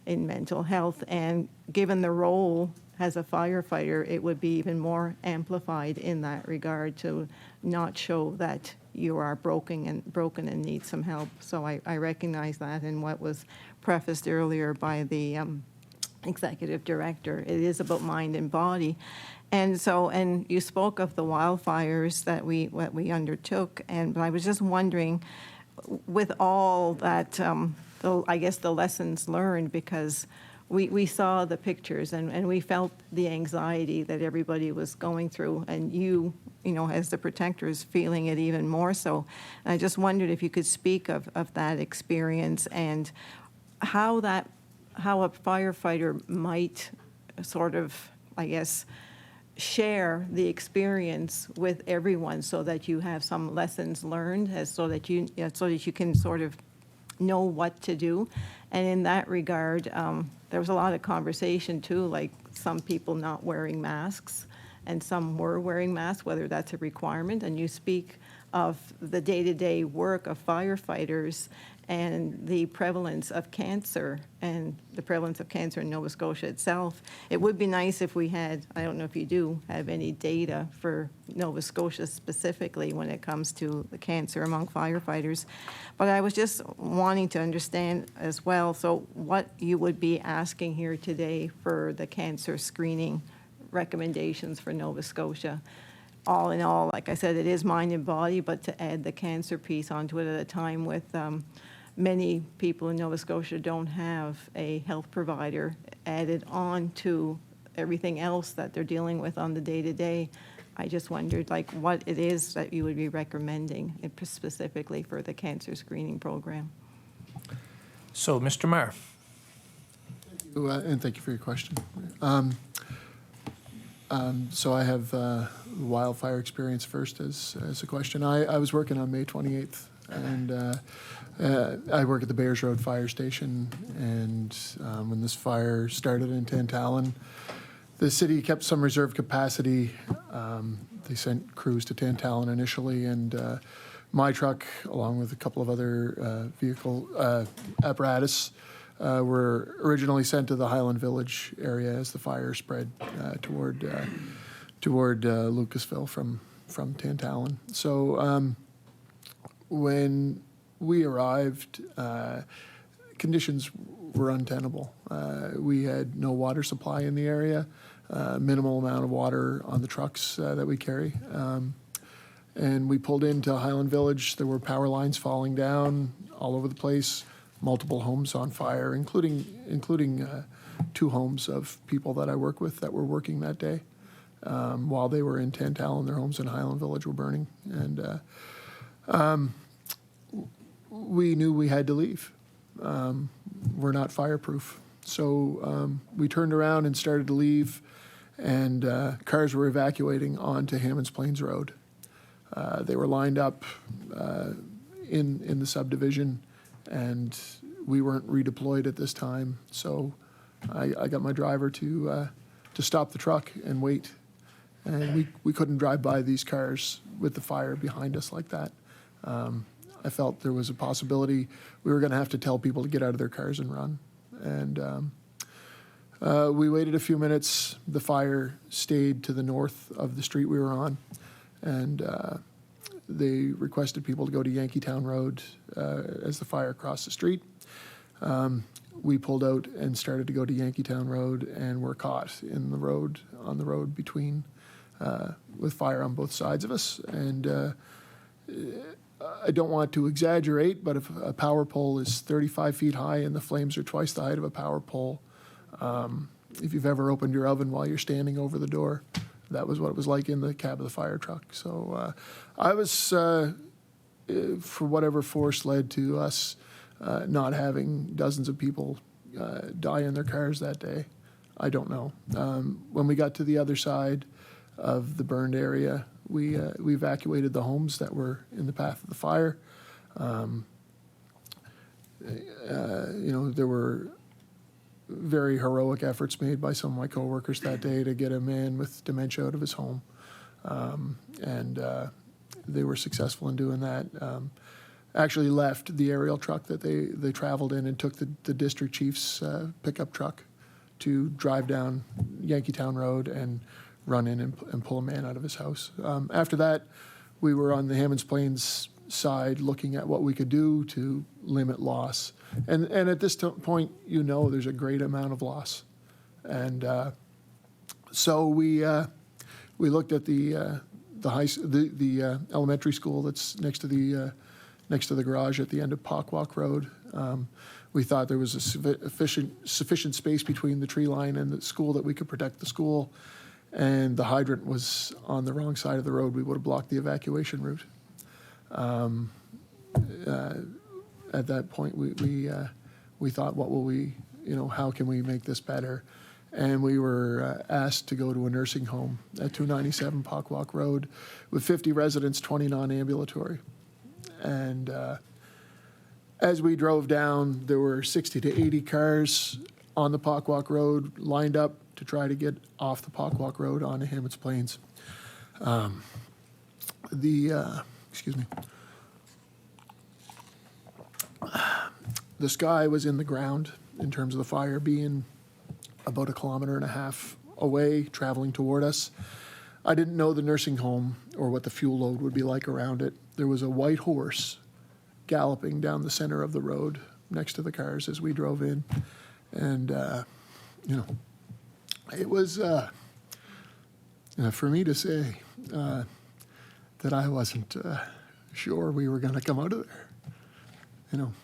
in mental health. And given the role as a firefighter, it would be even more amplified in that regard to not show that you are broken and need some help. So I recognize that in what was prefaced earlier by the executive director. It is about mind and body. And you spoke of the wildfires that we undertook, but I was just wondering, with all that, I guess the lessons learned, because we saw the pictures and we felt the anxiety that everybody was going through, and you as the protectors feeling it even more so. And I just wondered if you could speak of that experience and how a firefighter might sort of, I guess, share the experience with everyone so that you have some lessons learned, so that you can sort of know what to do. And in that regard, there was a lot of conversation too, like some people not wearing masks and some were wearing masks, whether that's a requirement. And you speak of the day-to-day work of firefighters and the prevalence of cancer in Nova Scotia itself. It would be nice if we had, I don't know if you do have any data for Nova Scotia specifically when it comes to the cancer among firefighters. But I was just wanting to understand as well, so what you would be asking here today for the cancer screening recommendations for Nova Scotia. All in all, like I said, it is mind and body, but to add the cancer piece onto it at a time with many people in Nova Scotia don't have a health provider added on to everything else that they're dealing with on the day-to-day. I just wondered, like, what it is that you would be recommending specifically for the cancer screening program. So, Mr. Meagher. And thank you for your question. So I have wildfire experience first as a question. I was working on May 28th, and I work at the Bayers Road Fire Station, and when this fire started in Tantallon, the city kept some reserve capacity. They sent crews to Tantallon initially, and my truck, along with a couple of other vehicle apparatus, were originally sent to the Highland Village area as the fire spread toward Lucasville from Tantallon. So when we arrived, conditions were untenable. We had no water supply in the area, minimal amount of water on the trucks that we carry. And we pulled into Highland Village. There were power lines falling down all over the place, multiple homes on fire, including 2 homes of people that I work with that were working that day. While they were in Tantallon, their homes in Highland Village were burning. And we knew we had to leave. We're not fireproof. So we turned around and started to leave, and cars were evacuating onto Hammonds Plains Road. They were lined up in the subdivision, and we weren't redeployed at this time. So I got my driver to stop the truck and wait. And we couldn't drive by these cars with the fire behind us like that. I felt there was a possibility we were going to have to tell people to get out of their cars and run. And we waited a few minutes. The fire stayed to the north of the street we were on. And they requested people to go to Yankeetown Road as the fire crossed the street. We pulled out and started to go to Yankeetown Road, and were caught on the road between, with fire on both sides of us. And I don't want to exaggerate, but if a power pole is 35 feet high and the flames are twice the height of a power pole, if you've ever opened your oven while you're standing over the door, that was what it was like in the cab of the fire truck. So I was, for whatever force led to us not having dozens of people die in their cars that day, I don't know. When we got to the other side of the burned area, we evacuated the homes that were in the path of the fire. There were very heroic efforts made by some of my coworkers that day to get a man with dementia out of his home. And they were successful in doing that. Actually left the aerial truck that they traveled in and took the district chief's pickup truck to drive down Yankeetown Road and run in and pull a man out of his house. After that, we were on the Hammonds Plains side looking at what we could do to limit loss. And at this point, there's a great amount of loss. And so we looked at the elementary school that's next to the garage at the end of Pockwalk Road. We thought there was a sufficient space between the tree line and the school that we could protect the school. And the hydrant was on the wrong side of the road. We would have blocked the evacuation route. At that point, we thought, what will we, how can we make this better? And we were asked to go to a nursing home at 297 Pockwalk Road with 50 residents, 20 non-ambulatory. And as we drove down, there were 60 to 80 cars on the Pockwalk Road lined up to try to get off the Pockwalk Road onto Hammonds Plains. The sky was in the ground in terms of the fire being about 1.5 kilometers away, traveling toward us. I didn't know the nursing home or what the fuel load would be like around it. There was a white horse galloping down the center of the road next to the cars as we drove in. And, it was, for me to say that I wasn't sure we were going to come out of there.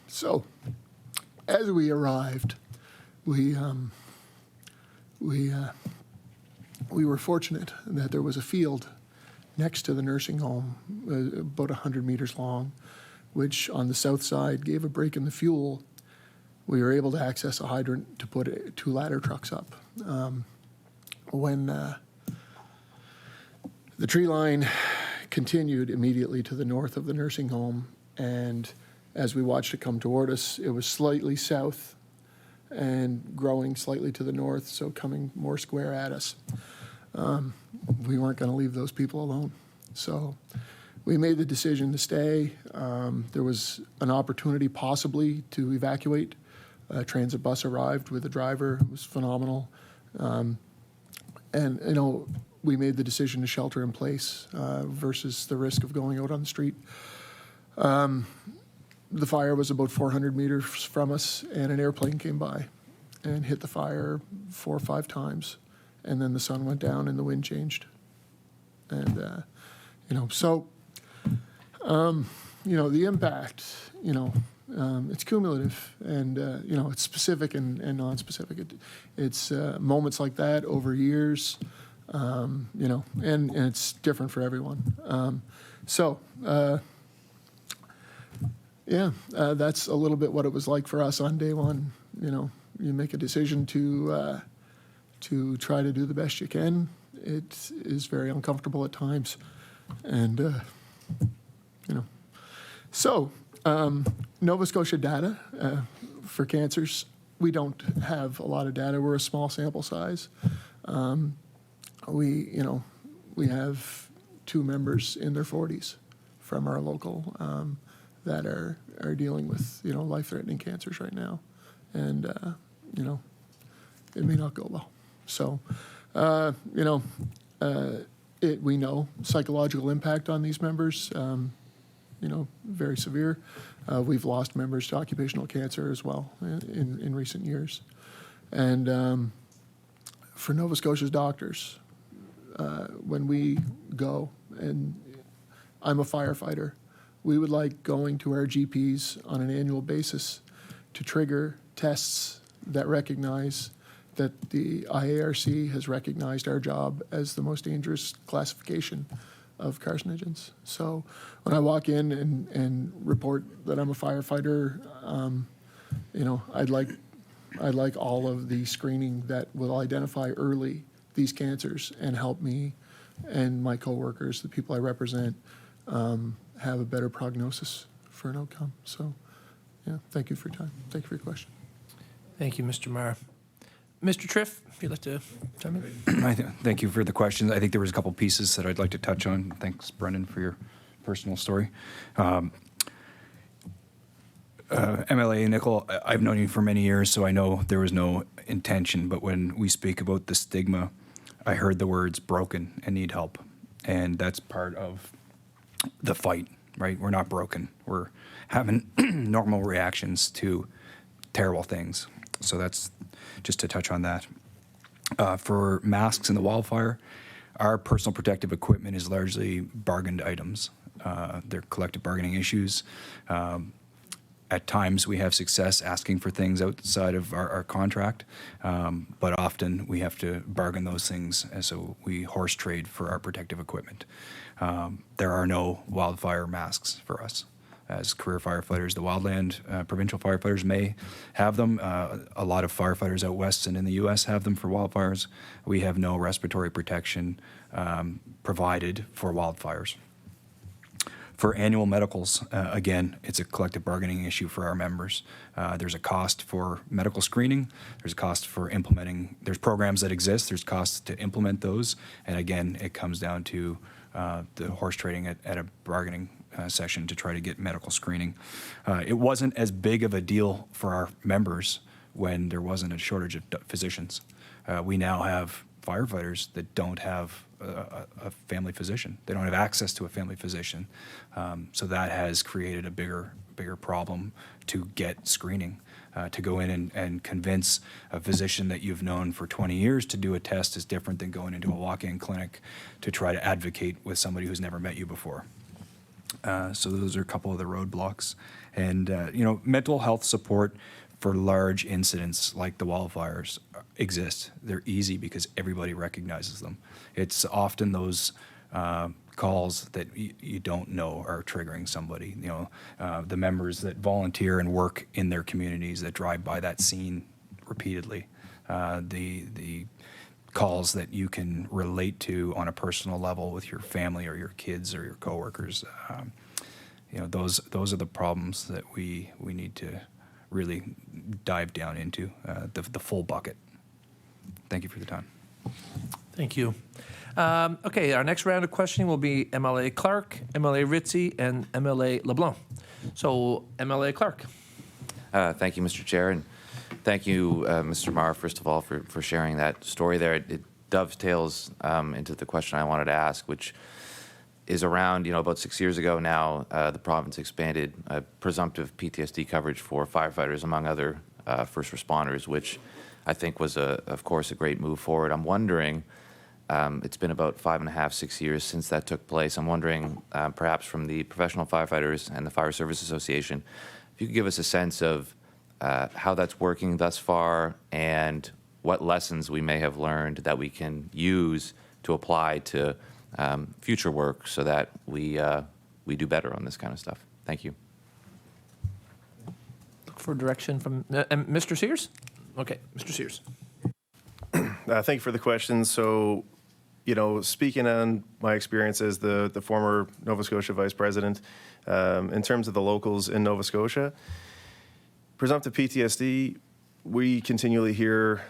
So as we arrived, we were fortunate that there was a field next to the nursing home, about 100 meters long, which on the south side gave a break in the fuel. We were able to access a hydrant to put 2 ladder trucks up. When the tree line continued immediately to the north of the nursing home, and as we watched it come toward us, it was slightly south and growing slightly to the north, so coming more square at us. We weren't going to leave those people alone. So we made the decision to stay. There was an opportunity possibly to evacuate. A transit bus arrived with a driver. It was phenomenal. And, we made the decision to shelter in place versus the risk of going out on the street. The fire was about 400 meters from us, and an airplane came by and hit the fire 4 or 5 times. And then the sun went down and the wind changed. And, the impact, it's cumulative, and, it's specific and non-specific. It's moments like that over years, and it's different for everyone. That's a little bit what it was like for us on day one. You make a decision to try to do the best you can. It is very uncomfortable at times, and Nova Scotia data for cancers. We don't have a lot of data. We're a small sample size. We have 2 members in their 40s from our local that are dealing with life-threatening cancers right now, and it may not go well. So we know psychological impact on these members. Very severe. We've lost members to occupational cancer as well in recent years. And for Nova Scotia's doctors, when we go, and I'm a firefighter, we would like going to our GPs on an annual basis to trigger tests that recognize that the IARC has recognized our job as the most dangerous classification of carcinogens. So when I walk in and report that I'm a firefighter, I'd like all of the screening that will identify early these cancers and help me and my coworkers, the people I represent, have a better prognosis for an outcome. So, thank you for your time. Thank you for your question. Thank you, Mr. Meagher. Mr. Triff, if you'd like to chime in. Thank you for the questions. I think there was a couple pieces that I'd like to touch on. Thanks, Brendan, for your personal story. MLA Nickel, I've known you for many years, so I know there was no intention, but when we speak about the stigma, I heard the words broken and need help. And that's part of the fight, right? We're not broken. We're having normal reactions to terrible things. So that's just to touch on that. For masks in the wildfire, our personal protective equipment is largely bargained items. They're collective bargaining issues. At times we have success asking for things outside of our contract, but often we have to bargain those things, and so we horse trade for our protective equipment. There are no wildfire masks for us. As career firefighters, the wildland provincial firefighters may have them. A lot of firefighters out west and in the U.S. have them for wildfires. We have no respiratory protection provided for wildfires. For annual medicals, again, it's a collective bargaining issue for our members. There's a cost for medical screening. There's a cost for implementing. There's programs that exist. There's costs to implement those. And again, it comes down to the horse trading at a bargaining session to try to get medical screening. It wasn't as big of a deal for our members when there wasn't a shortage of physicians. We now have firefighters that don't have a family physician. They don't have access to a family physician. So that has created a bigger problem to get screening. To go in and convince a physician that you've known for 20 years to do a test is different than going into a walk-in clinic to try to advocate with somebody who's never met you before. So those are a couple of the roadblocks. And, mental health support for large incidents like the wildfires exist. They're easy because everybody recognizes them. It's often those calls that you don't know are triggering somebody. The members that volunteer and work in their communities that drive by that scene repeatedly. The calls that you can relate to on a personal level with your family or your kids or your coworkers. Those are the problems that we need to really dive down into, the full bucket. Thank you for the time. Thank you. Okay, our next round of questioning will be MLA Clark, MLA Ritzie, and MLA LeBlanc. So, MLA Clark. Thank you, Mr. Chair, and thank you, Mr. Marr, first of all, for sharing that story there. It dovetails into the question I wanted to ask, which is around, about 6 years ago now, the province expanded presumptive PTSD coverage for firefighters, among other first responders, which I think was, of course, a great move forward. I'm wondering, it's been about 5.5, 6 years since that took place. I'm wondering, perhaps from the Professional Firefighters and the Fire Service Association, if you could give us a sense of how that's working thus far and what lessons we may have learned that we can use to apply to future work so that we do better on this kind of stuff. Thank you. Look for direction from Mr. Sears. Okay, Mr. Sears. Thank you for the question. So, speaking on my experience as the former Nova Scotia Vice President, in terms of the locals in Nova Scotia, presumptive PTSD, we continually hear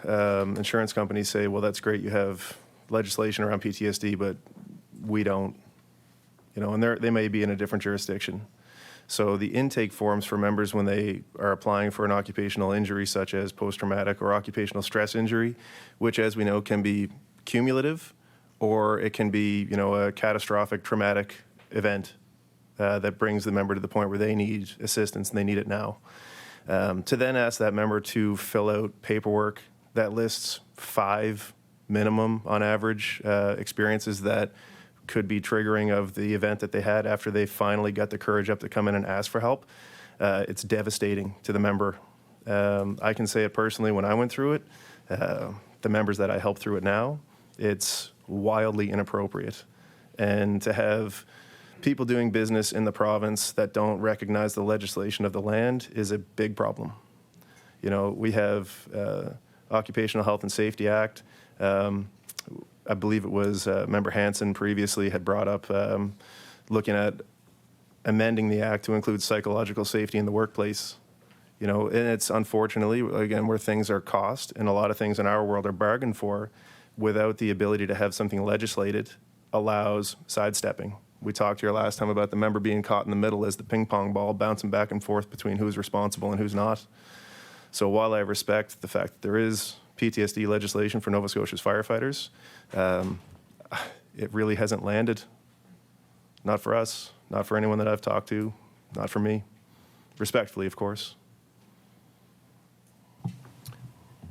insurance companies say, well, that's great, you have legislation around PTSD, but we don't, and they may be in a different jurisdiction. So the intake forms for members when they are applying for an occupational injury, such as post-traumatic or occupational stress injury, which, as we know, can be cumulative, or it can be, a catastrophic traumatic event that brings the member to the point where they need assistance and they need it now. To then ask that member to fill out paperwork that lists 5 minimum, on average, experiences that could be triggering of the event that they had after they finally got the courage up to come in and ask for help. It's devastating to the member. I can say it personally when I went through it. The members that I help through it now, it's wildly inappropriate. And to have people doing business in the province that don't recognize the legislation of the land is a big problem. We have Occupational Health and Safety Act. I believe it was Member Hansen previously had brought up looking at amending the act to include psychological safety in the workplace. And it's unfortunately, again, where things are cost, and a lot of things in our world are bargained for, without the ability to have something legislated allows sidestepping. We talked here last time about the member being caught in the middle as the ping pong ball bouncing back and forth between who's responsible and who's not. So while I respect the fact that there is PTSD legislation for Nova Scotia's firefighters, it really hasn't landed. Not for us, not for anyone that I've talked to, not for me. Respectfully, of course.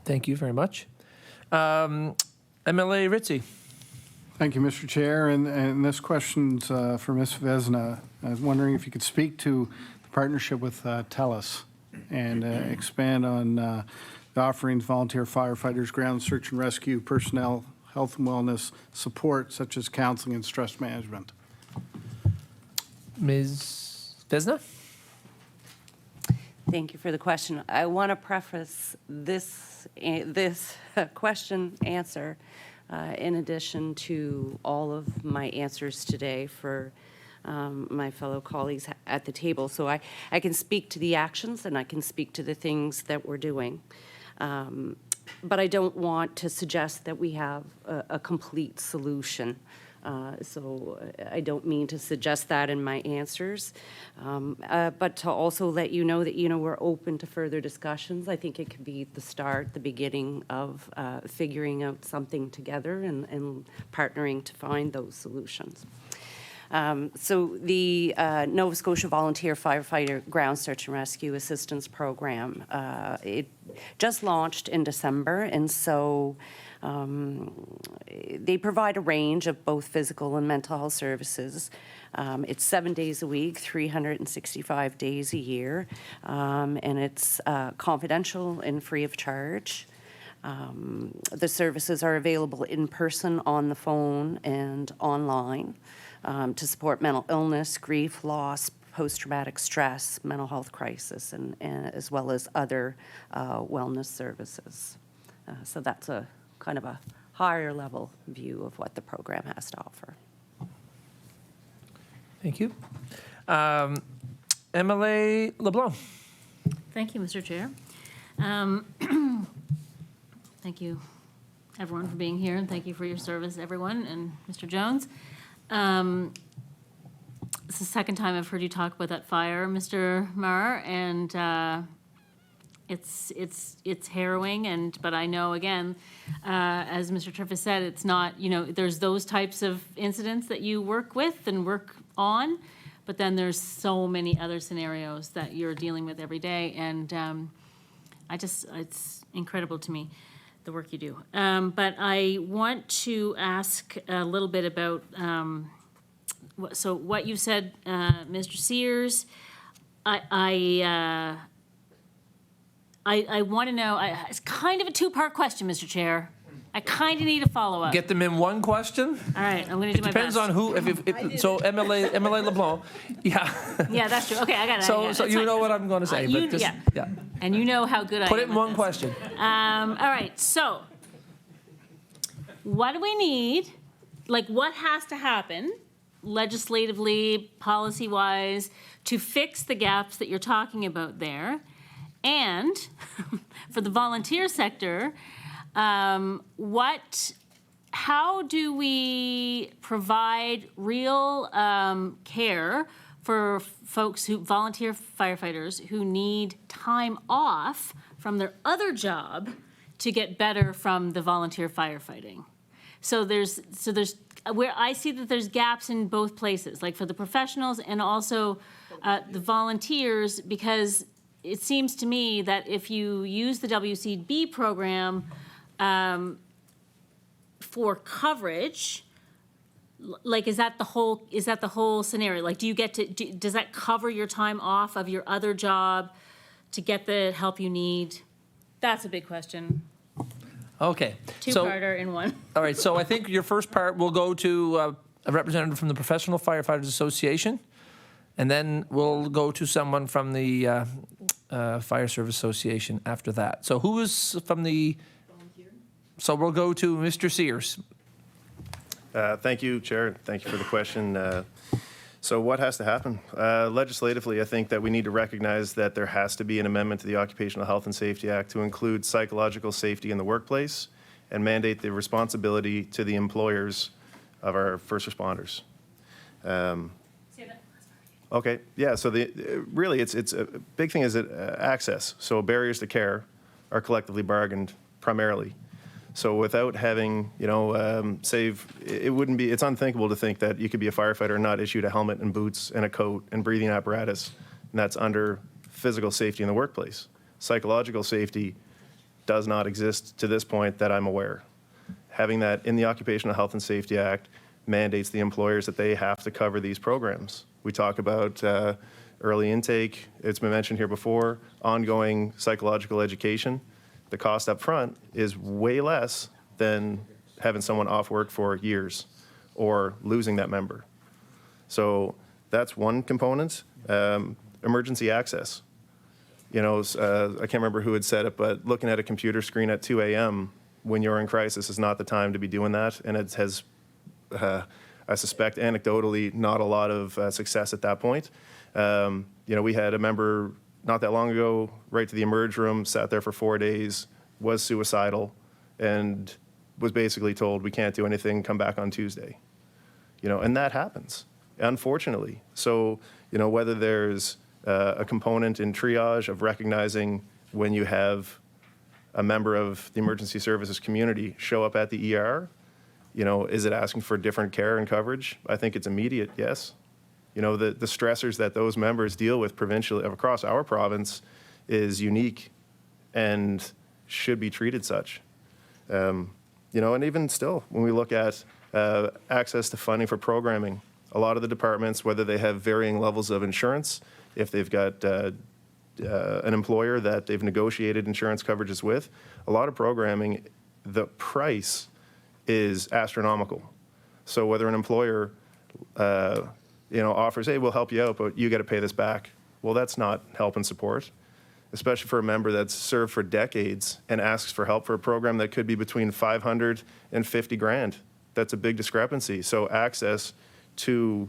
Thank you very much. MLA Ritzie. Thank you, Mr. Chair. And this question's for Ms. Vezina. I was wondering if you could speak to the partnership with TELUS and expand on the offerings, volunteer firefighters, ground search and rescue, personnel, health and wellness support, such as counseling and stress management. Ms. Vezina? Thank you for the question. I want to preface this question answer in addition to all of my answers today for my fellow colleagues at the table. So I can speak to the actions and I can speak to the things that we're doing. But I don't want to suggest that we have a complete solution. So I don't mean to suggest that in my answers, but to also let you know that, we're open to further discussions. I think it could be the start, the beginning of figuring out something together and partnering to find those solutions. So the Nova Scotia Volunteer Firefighter Ground Search and Rescue Assistance Program, it just launched in December, and so they provide a range of both physical and mental health services. It's 7 days a week, 365 days a year, and it's confidential and free of charge. The services are available in person, on the phone, and online to support mental illness, grief, loss, post-traumatic stress, mental health crisis, and as well as other wellness services. So that's a kind of a higher level view of what the program has to offer. Thank you. MLA LeBlanc. Thank you, Mr. Chair. Thank you, everyone, for being here, and thank you for your service, everyone, and Mr. Jones. It's the second time I've heard you talk about that fire, Mr. Meagher, and it's harrowing. But I know, again, as Mr. Triff has said, it's not, there's those types of incidents that you work with and work on, but then there's so many other scenarios that you're dealing with every day, and it's incredible to me, the work you do. But I want to ask a little bit about, so what you said, Mr. Sears, I want to know, it's kind of a two-part question, Mr. Chair. I kind of need a follow-up. Get them in one question? All right, I'm going to do my best. Depends on who, so MLA LeBlanc, yeah. Yeah, that's true. Okay, I got it. So you know what I'm going to say, but just, yeah. And you know how good I am. Put it in one question. All right, so what do we need? Like, what has to happen legislatively, policy-wise, to fix the gaps that you're talking about there? And for the volunteer sector, how do we provide real care for folks who volunteer firefighters who need time off from their other job to get better from the volunteer firefighting? So there's where I see that there's gaps in both places, like for the professionals and also the volunteers, because it seems to me that if you use the WCB program for coverage, like, is that the whole scenario? Like, do you get to, does that cover your time off of your other job to get the help you need? That's a big question. Okay. Two-parter in one. All right, so I think your first part will go to a representative from the Professional Firefighters Association, and then we'll go to someone from the Fire Service Association after that. So who is from the... So we'll go to Mr. Sears. Thank you, Chair. Thank you for the question. So what has to happen? Legislatively, I think that we need to recognize that there has to be an amendment to the Occupational Health and Safety Act to include psychological safety in the workplace and mandate the responsibility to the employers of our first responders. Okay, yeah, so really it's a big thing is that access. So barriers to care are collectively bargained primarily. So without having, it's unthinkable to think that you could be a firefighter and not issued a helmet and boots and a coat and breathing apparatus, and that's under physical safety in the workplace. Psychological safety does not exist to this point that I'm aware. Having that in the Occupational Health and Safety Act mandates the employers that they have to cover these programs. We talk about early intake, it's been mentioned here before, ongoing psychological education. The cost up front is way less than having someone off work for years or losing that member. So that's one component. Emergency access. I can't remember who had said it, but looking at a computer screen at 2 a.m. when you're in crisis is not the time to be doing that. And it has, I suspect, anecdotally, not a lot of success at that point. We had a member not that long ago, right to the emerge room, sat there for 4 days, was suicidal, and was basically told, we can't do anything, come back on Tuesday. And that happens, unfortunately. So, whether there's a component in triage of recognizing when you have a member of the emergency services community show up at the ER, Is it asking for different care and coverage? I think it's immediate, yes. The stressors that those members deal with provincially across our province is unique and should be treated such. And even still, when we look at access to funding for programming, a lot of the departments, whether they have varying levels of insurance, if they've got an employer that they've negotiated insurance coverages with, a lot of programming, the price is astronomical. So whether an employer, offers, hey, we'll help you out, but you got to pay this back. Well, that's not help and support, especially for a member that's served for decades and asks for help for a program that could be between $500 and $50,000. That's a big discrepancy. So access to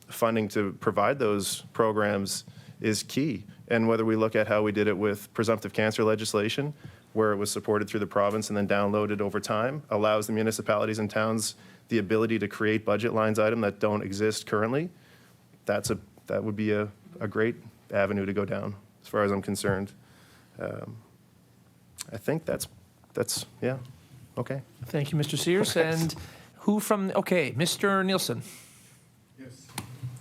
funding to provide those programs is key. And whether we look at how we did it with presumptive cancer legislation, where it was supported through the province and then downloaded over time, allows the municipalities and towns the ability to create budget lines item that don't exist currently, that would be a great avenue to go down, as far as I'm concerned. I think that's yeah, okay. Thank you, Mr. Sears. And Mr. Nielsen. Yes.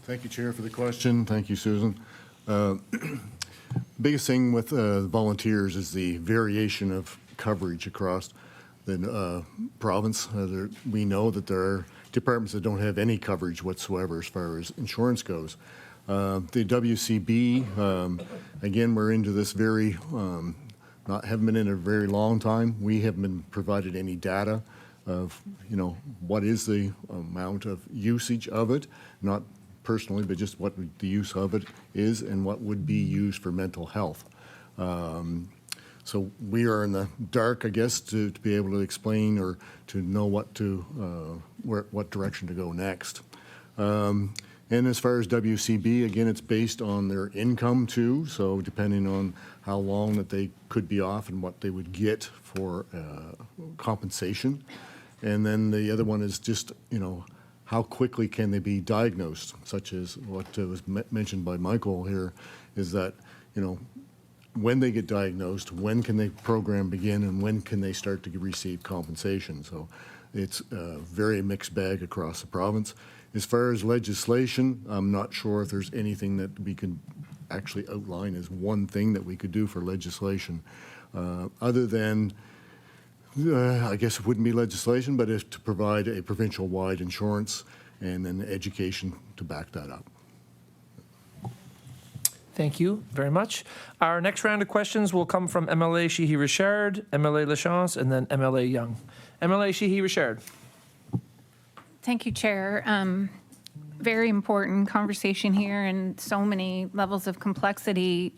Thank you, Chair, for the question. Thank you, Susan. Biggest thing with volunteers is the variation of coverage across the province. We know that there are departments that don't have any coverage whatsoever as far as insurance goes. The WCB, again, we're into this haven't been in a very long time. We haven't been provided any data of, what is the amount of usage of it, not personally, but just what the use of it is and what would be used for mental health. So we are in the dark, I guess, to be able to explain or to know what direction to go next. And as far as WCB, again, it's based on their income too. So depending on how long that they could be off and what they would get for compensation. And then the other one is just, how quickly can they be diagnosed, such as what was mentioned by Michael here, is that, when they get diagnosed, when can the program begin and when can they start to receive compensation? So it's a very mixed bag across the province. As far as legislation, I'm not sure if there's anything that we could actually outline as one thing that we could do for legislation, other than I guess it wouldn't be legislation, but it's to provide a provincial-wide insurance and then education to back that up. Thank you very much. Our next round of questions will come from MLA Sheehy-Richard, MLA Lachance, and then MLA Young. MLA Sheehy-Richard. Thank you, Chair. Very important conversation here and so many levels of complexity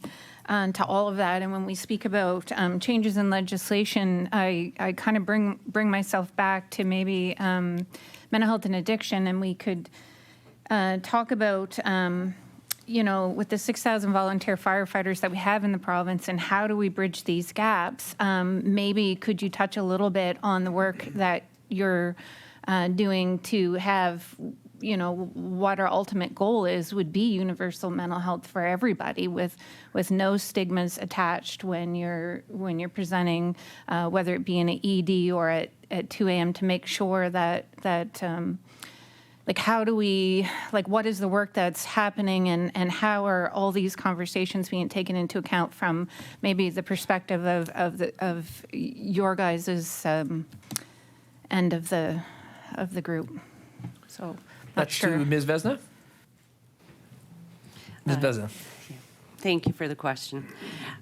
to all of that. And when we speak about changes in legislation, I kind of bring myself back to maybe mental health and addiction, and we could talk about with the 6,000 volunteer firefighters that we have in the province and how do we bridge these gaps. Maybe could you touch a little bit on the work that you're doing to have what our ultimate goal would be universal mental health for everybody with no stigmas attached when you're presenting, whether it be in an ED or at 2 a.m. to make sure that how do we, what is the work that's happening and how are all these conversations being taken into account from maybe the perspective of your guys' end of the group? So. That's to Ms. Vezina. Ms. Vezina. Thank you for the question.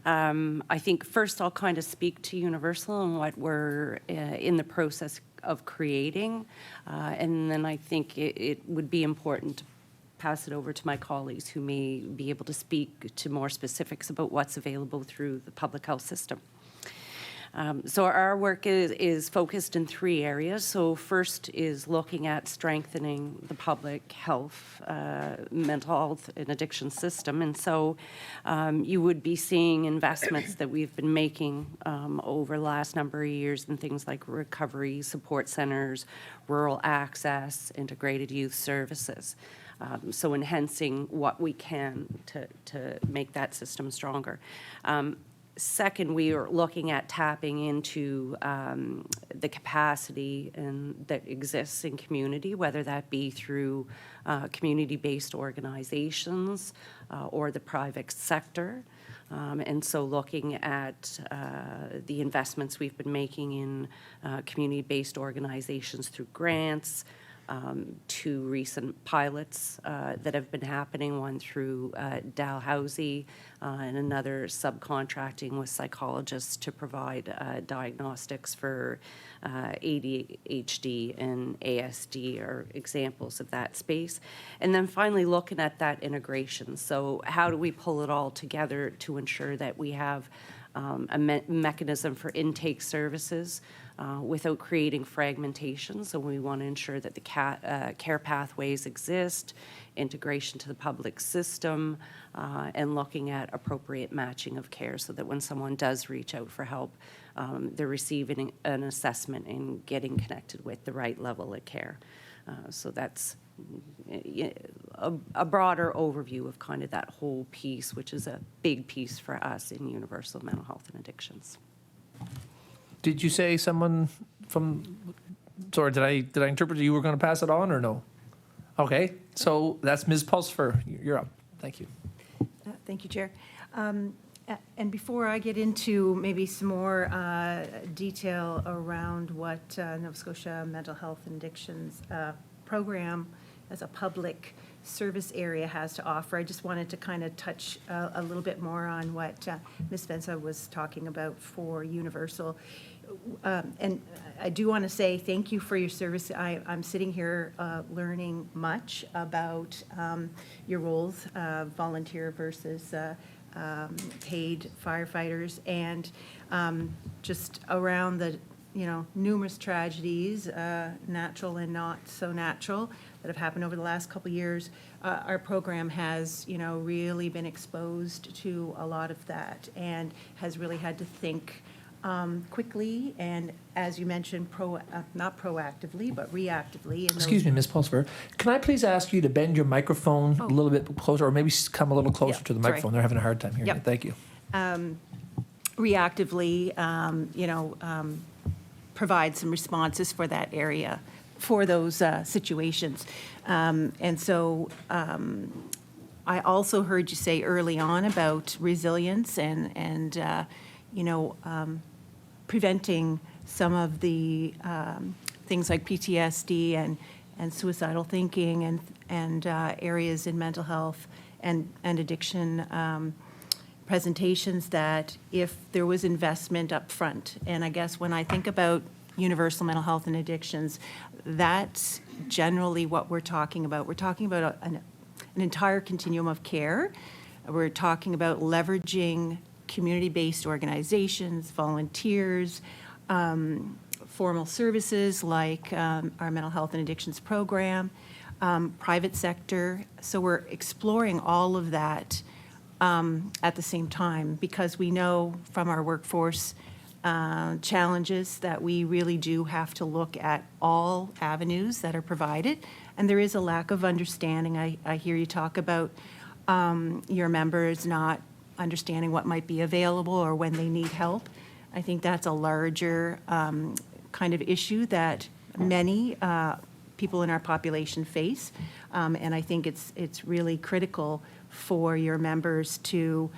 I think first I'll kind of speak to Universal and what we're in the process of creating. And then I think it would be important to pass it over to my colleagues who may be able to speak to more specifics about what's available through the public health system. So our work is focused in 3 areas. So first is looking at strengthening the public health, mental health and addiction system. And so you would be seeing investments that we've been making over the last number of years in things like recovery support centers, rural access, integrated youth services. So enhancing what we can to make that system stronger. Second, we are looking at tapping into the capacity that exists in community, whether that be through community-based organizations or the private sector. And so looking at the investments we've been making in community-based organizations through grants, two recent pilots that have been happening, one through Dalhousie and another subcontracting with psychologists to provide diagnostics for ADHD and ASD are examples of that space. And then finally looking at that integration. So how do we pull it all together to ensure that we have a mechanism for intake services without creating fragmentation. So we want to ensure that the care pathways exist, integration to the public system, and looking at appropriate matching of care so that when someone does reach out for help, they're receiving an assessment and getting connected with the right level of care. So that's a broader overview of kind of that whole piece, which is a big piece for us in universal mental health and addictions. Did you say someone from, sorry, did I interpret you were going to pass it on or no? Okay, so that's Ms. Pulsifer. You're up. Thank you. Thank you, Chair. And before I get into maybe some more detail around what Nova Scotia Mental Health and Addictions program as a public service area has to offer, I just wanted to kind of touch a little bit more on what Ms. Vezina was talking about for Universal. And I do want to say thank you for your service. I'm sitting here learning much about your roles, volunteer versus paid firefighters, and just around the numerous tragedies, natural and not so natural, that have happened over the last couple of years. Our program has, really been exposed to a lot of that and has really had to think quickly and, as you mentioned, not proactively, but reactively. Excuse me, Ms. Pulsifer. Can I please ask you to bend your microphone a little bit closer, or maybe come a little closer to the microphone? Sorry. They're having a hard time hearing you. Thank you. Reactively, provide some responses for that area, for those situations. And so I also heard you say early on about resilience and preventing some of the things like PTSD and suicidal thinking and areas in mental health and addiction presentations, that if there was investment up front. And I guess when I think about universal mental health and addictions, that's generally what we're talking about. We're talking about an entire continuum of care. We're talking about leveraging community-based organizations, volunteers, formal services like our mental health and addictions program, private sector. So we're exploring all of that at the same time, because we know from our workforce challenges that we really do have to look at all avenues that are provided. And there is a lack of understanding. I hear you talk about your members not understanding what might be available or when they need help. I think that's a larger kind of issue that many people in our population face. And I think it's really critical for your members to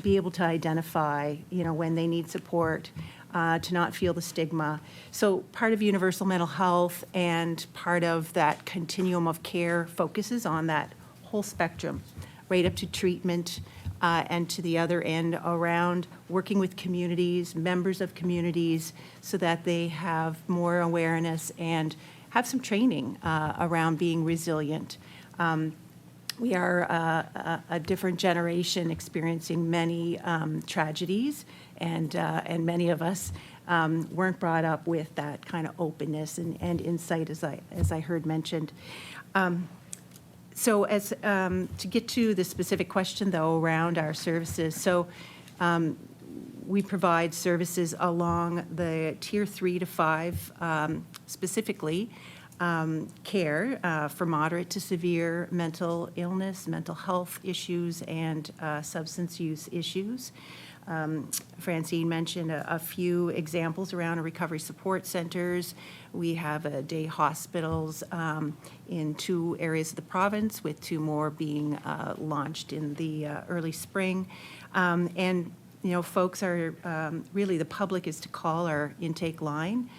be able to identify, when they need support, to not feel the stigma. So part of universal mental health and part of that continuum of care focuses on that whole spectrum, right up to treatment and to the other end around working with communities, members of communities, so that they have more awareness and have some training around being resilient. We are a different generation experiencing many tragedies, and many of us weren't brought up with that kind of openness and insight, as I heard mentioned. So as to get to the specific question, though, around our services, so we provide services along the tier 3 to 5 specifically. Care for moderate to severe mental illness, mental health issues, and substance use issues. Francine mentioned a few examples around recovery support centers. We have day hospitals in 2 areas of the province, with 2 more being launched in the early spring. And, you know, folks are, really the public is to call our intake line.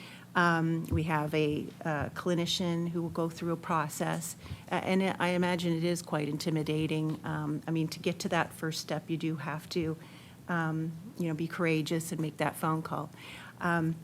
We have a clinician who will go through a process, and I imagine it is quite intimidating. I mean, to get to that first step, you do have to, you know, be courageous and make that phone call. And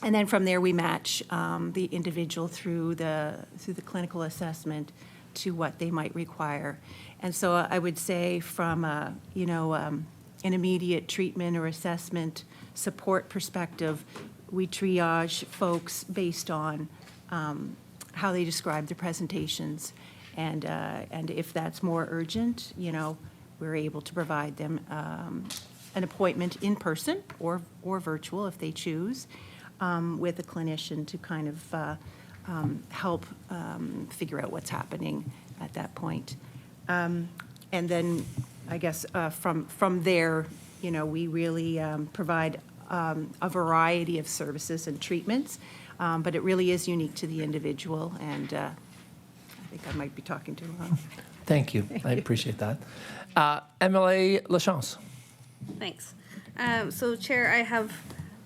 then from there, we match the individual through the clinical assessment to what they might require. And so I would say from a, you know, an immediate treatment or assessment support perspective, we triage folks based on how they describe their presentations. And if that's more urgent, you know, we're able to provide them an appointment in person or virtual if they choose, with a clinician to kind of help figure out what's happening at that point. And then I guess from there, you know, we really provide a variety of services and treatments, but it really is unique to the individual, and I think I might be talking too long. Thank you. I appreciate that. MLA Lachance. Thanks. So, Chair, I have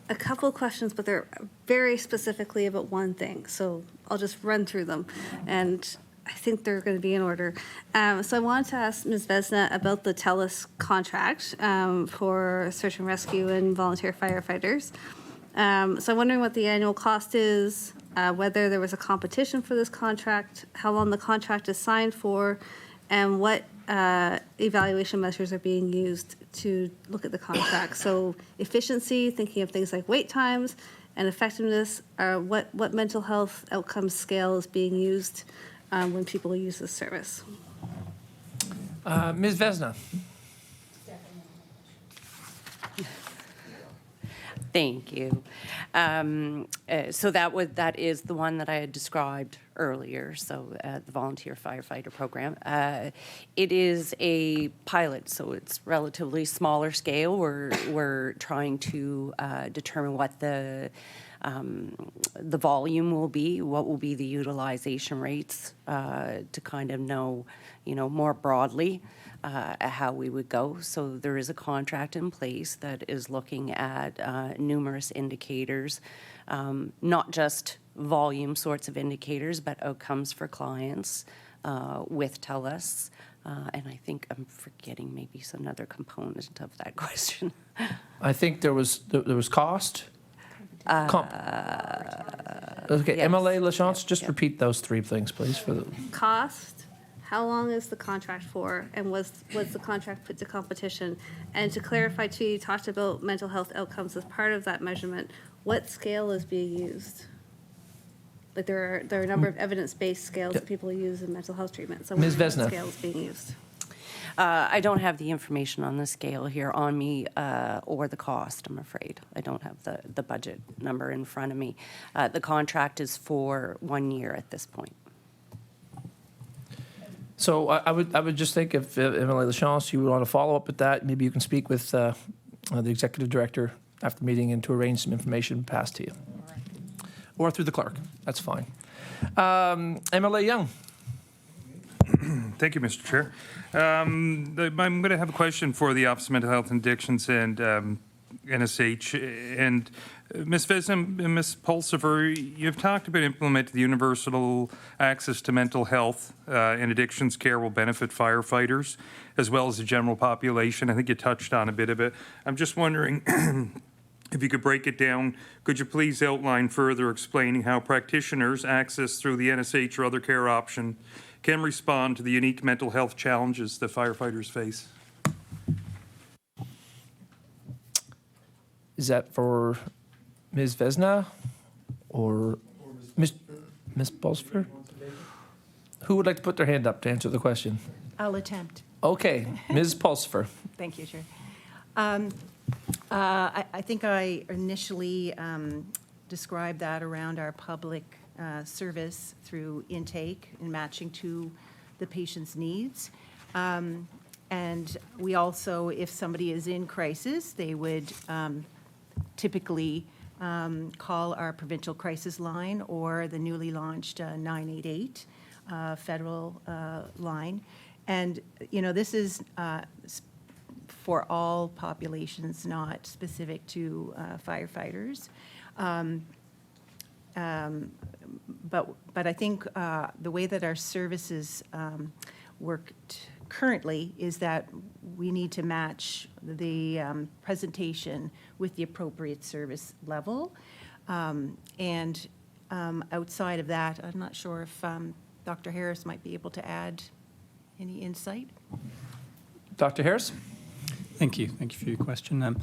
a couple of questions, but they're very specifically about one thing. So I'll just run through them, and I think they're going to be in order. So I wanted to ask Ms. Vezina about the TELUS contract for search and rescue and volunteer firefighters. So I'm wondering what the annual cost is, whether there was a competition for this contract, how long the contract is signed for, and what evaluation measures are being used to look at the contract. So efficiency, thinking of things like wait times, and effectiveness, what mental health outcome scale is being used when people use this service. Ms. Vezina. Thank you. So that is the one that I had described earlier, so the volunteer firefighter program. It is a pilot, so it's relatively smaller scale. We're trying to determine what the volume will be, what will be the utilization rates, to kind of know, you know, more broadly how we would go. So there is a contract in place that is looking at numerous indicators, not just volume sorts of indicators, but outcomes for clients with TELUS. And I think I'm forgetting maybe some other component of that question. I think there was cost. Okay, yes. MLA Lachance, just repeat those 3 things, please. For the Cost, how long is the contract for, and was the contract put to competition? And to clarify too, you talked about mental health outcomes as part of that measurement. What scale is being used? Like there are a number of evidence-based scales that people use in mental health treatment. So Ms. what Vezina. scale is being used? I don't have the information on the scale here on me or the cost, I'm afraid. I don't have the budget number in front of me. The contract is for 1 year at this point. So I would just think if MLA Lachance, you would want to follow up with that, maybe you can speak with the executive director after the meeting and to arrange some information passed to you. Or through the clerk. That's fine. MLA Young. Thank you, Mr. Chair. I'm going to have a question for the Office of Mental Health and Addictions and NSH. And Ms. Vezina and Ms. Pulsifer, you've talked about implementing the universal access to mental health and addictions care will benefit firefighters as well as the general population. I think you touched on a bit of it. I'm just wondering if you could break it down. Could you please outline further explaining how practitioners access through the NSH or other care option can respond to the unique mental health challenges that firefighters face? Is that for Ms. Vezina or Ms. Pulsifer? Who would like to put their hand up to answer the question? I'll attempt. Okay, Ms. Pulsifer. Thank you, Chair. I think I initially described that around our public service through intake and matching to the patient's needs. And we also, if somebody is in crisis, they would typically call our provincial crisis line or the newly launched 988 federal line. And, this is for all populations, not specific to firefighters. But I think the way that our services work currently is that we need to match the presentation with the appropriate service level. And outside of that, I'm not sure if Dr. Harris might be able to add any insight. Dr. Harris? Thank you. Thank you for your question.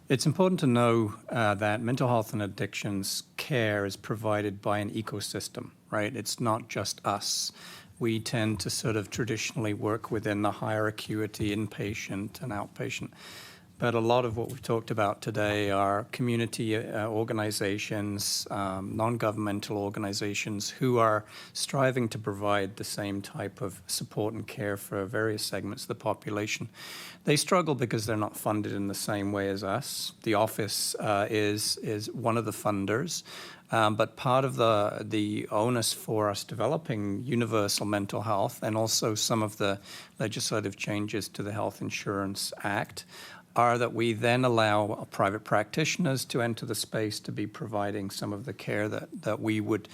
It's important to know that mental health and addictions care is provided by an ecosystem, right? It's not just us. We tend to sort of traditionally work within the higher acuity inpatient and outpatient. But a lot of what we've talked about today are community organizations, non-governmental organizations who are striving to provide the same type of support and care for various segments of the population. They struggle because they're not funded in the same way as us. The office is one of the funders. But part of the onus for us developing universal mental health and also some of the legislative changes to the Health Insurance Act are that we then allow private practitioners to enter the space to be providing some of the care that we would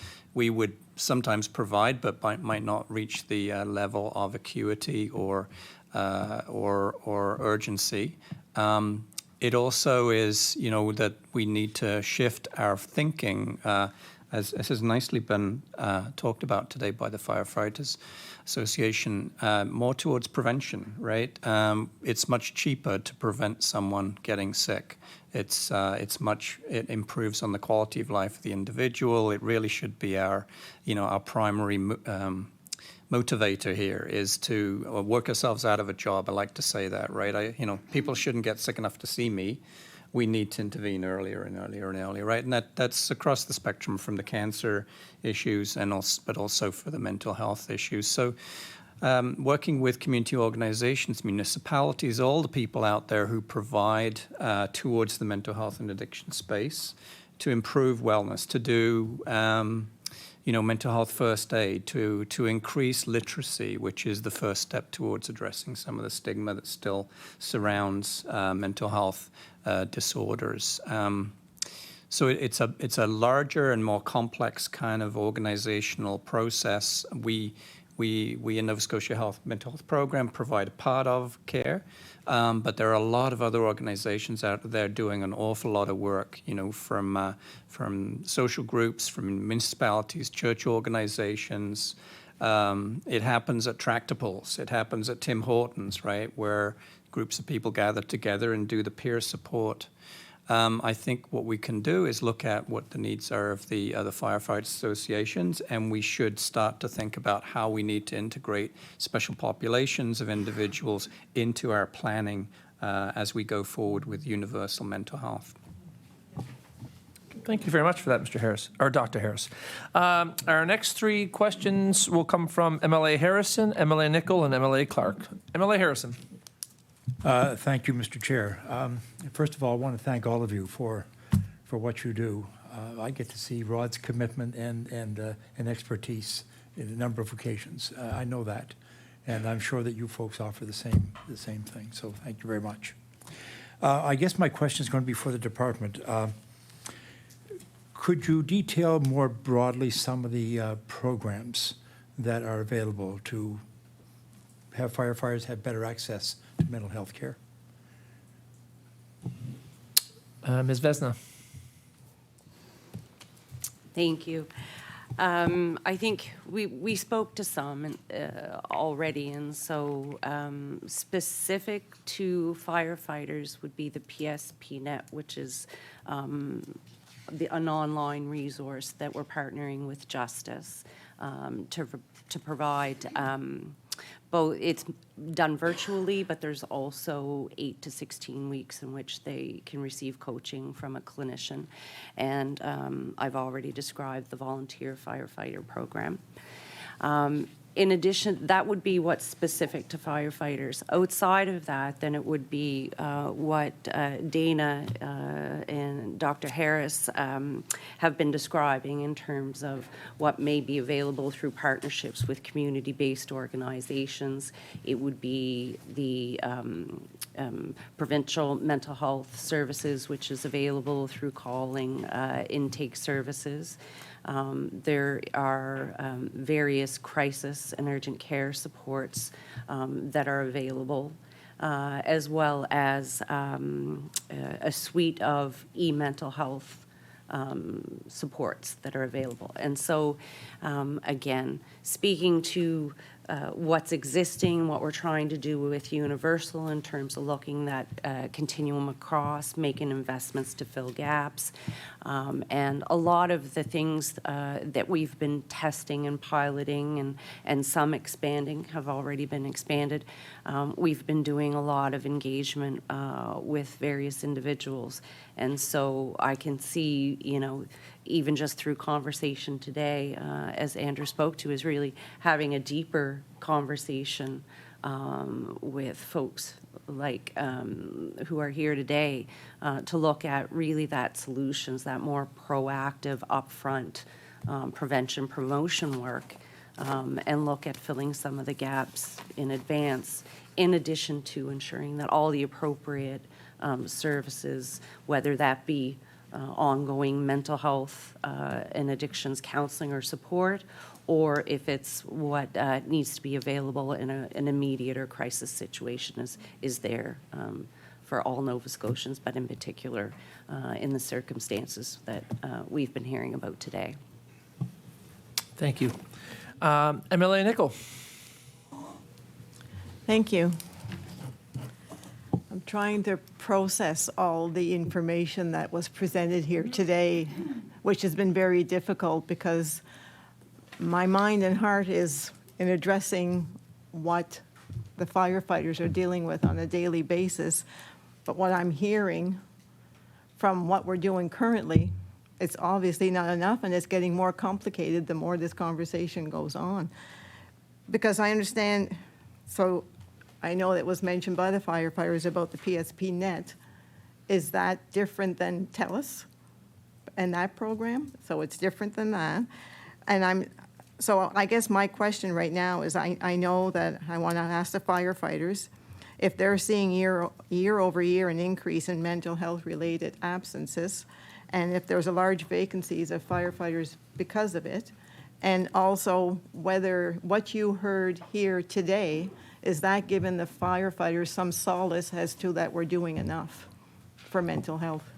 sometimes provide, but might not reach the level of acuity or urgency. It also is, that we need to shift our thinking, as has nicely been talked about today by the Firefighters Association, more towards prevention, right? It's much cheaper to prevent someone getting sick. It improves on the quality of life of the individual. It really should be our primary motivator here is to work ourselves out of a job. I like to say that, right? People shouldn't get sick enough to see me. We need to intervene earlier and earlier and earlier, right? And that's across the spectrum from the cancer issues but also for the mental health issues. So working with community organizations, municipalities, all the people out there who provide towards the mental health and addiction space to improve wellness, to do mental health first aid, to increase literacy, which is the first step towards addressing some of the stigma that still surrounds mental health disorders. So it's a larger and more complex kind of organizational process. We in Nova Scotia Health Mental Health Program provide a part of care, but there are a lot of other organizations out there doing an awful lot of work, from social groups, from municipalities, church organizations. It happens at tractor pulls. It happens at Tim Hortons, right, where groups of people gather together and do the peer support. I think what we can do is look at what the needs are of the other firefighters associations, and we should start to think about how we need to integrate special populations of individuals into our planning as we go forward with universal mental health. Thank you very much for that, Mr. Harris, or Dr. Harris. Our next three questions will come from MLA Harrison, MLA Nickel, and MLA Clark. MLA Harrison. Thank you, Mr. Chair. First of all, I want to thank all of you for what you do. I get to see Rod's commitment and expertise in a number of occasions. I know that, and I'm sure that you folks offer the same thing. So thank you very much. I guess my question is going to be for the department. Could you detail more broadly some of the programs that are available to have firefighters have better access to mental health care? Ms. Vezina. Thank you. I think we spoke to some already, and so specific to firefighters would be the PSP Net, which is an online resource that we're partnering with Justice to provide. Both, it's done virtually, but there's also 8 to 16 weeks in which they can receive coaching from a clinician. And I've already described the volunteer firefighter program. In addition, that would be what's specific to firefighters. Outside of that, then it would be what Dana and Dr. Harris have been describing in terms of what may be available through partnerships with community-based organizations. It would be the provincial mental health services, which is available through calling intake services. There are various crisis and urgent care supports that are available, as well as a suite of e-mental health supports that are available. And so, again, speaking to what's existing, what we're trying to do with Universal in terms of looking that continuum across, making investments to fill gaps, and a lot of the things that we've been testing and piloting and some expanding have already been expanded. We've been doing a lot of engagement with various individuals. And so I can see, even just through conversation today, as Andrew spoke to, is really having a deeper conversation with folks like who are here today to look at really that solutions, that more proactive, upfront prevention promotion work, and look at filling some of the gaps in advance, in addition to ensuring that all the appropriate services, whether that be ongoing mental health and addictions counseling or support, or if it's what needs to be available in an immediate or crisis situation is there for all Nova Scotians, but in particular in the circumstances that we've been hearing about today. Thank you. MLA Nickel. Thank you. I'm trying to process all the information that was presented here today, which has been very difficult because my mind and heart is in addressing what the firefighters are dealing with on a daily basis. But what I'm hearing from what we're doing currently, it's obviously not enough, and it's getting more complicated the more this conversation goes on. Because I understand, so I know it was mentioned by the firefighters about the PSP net. Is that different than TELUS and that program? So it's different than that. And so I guess my question right now is I know that I want to ask the firefighters if they're seeing year over year an increase in mental health related absences, and if there's a large vacancies of firefighters because of it, and also whether what you heard here today, is that giving the firefighters some solace as to that we're doing enough for mental health?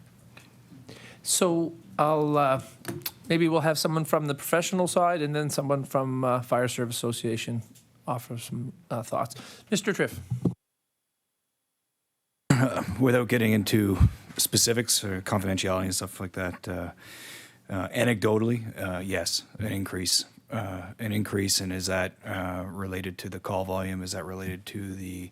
So I'll maybe we'll have someone from the professional side and then someone from Fire Service Association offer some thoughts. Mr. Triff. Without getting into specifics or confidentiality and stuff like that, anecdotally, yes, an increase. And is that related to the call volume? Is that related to the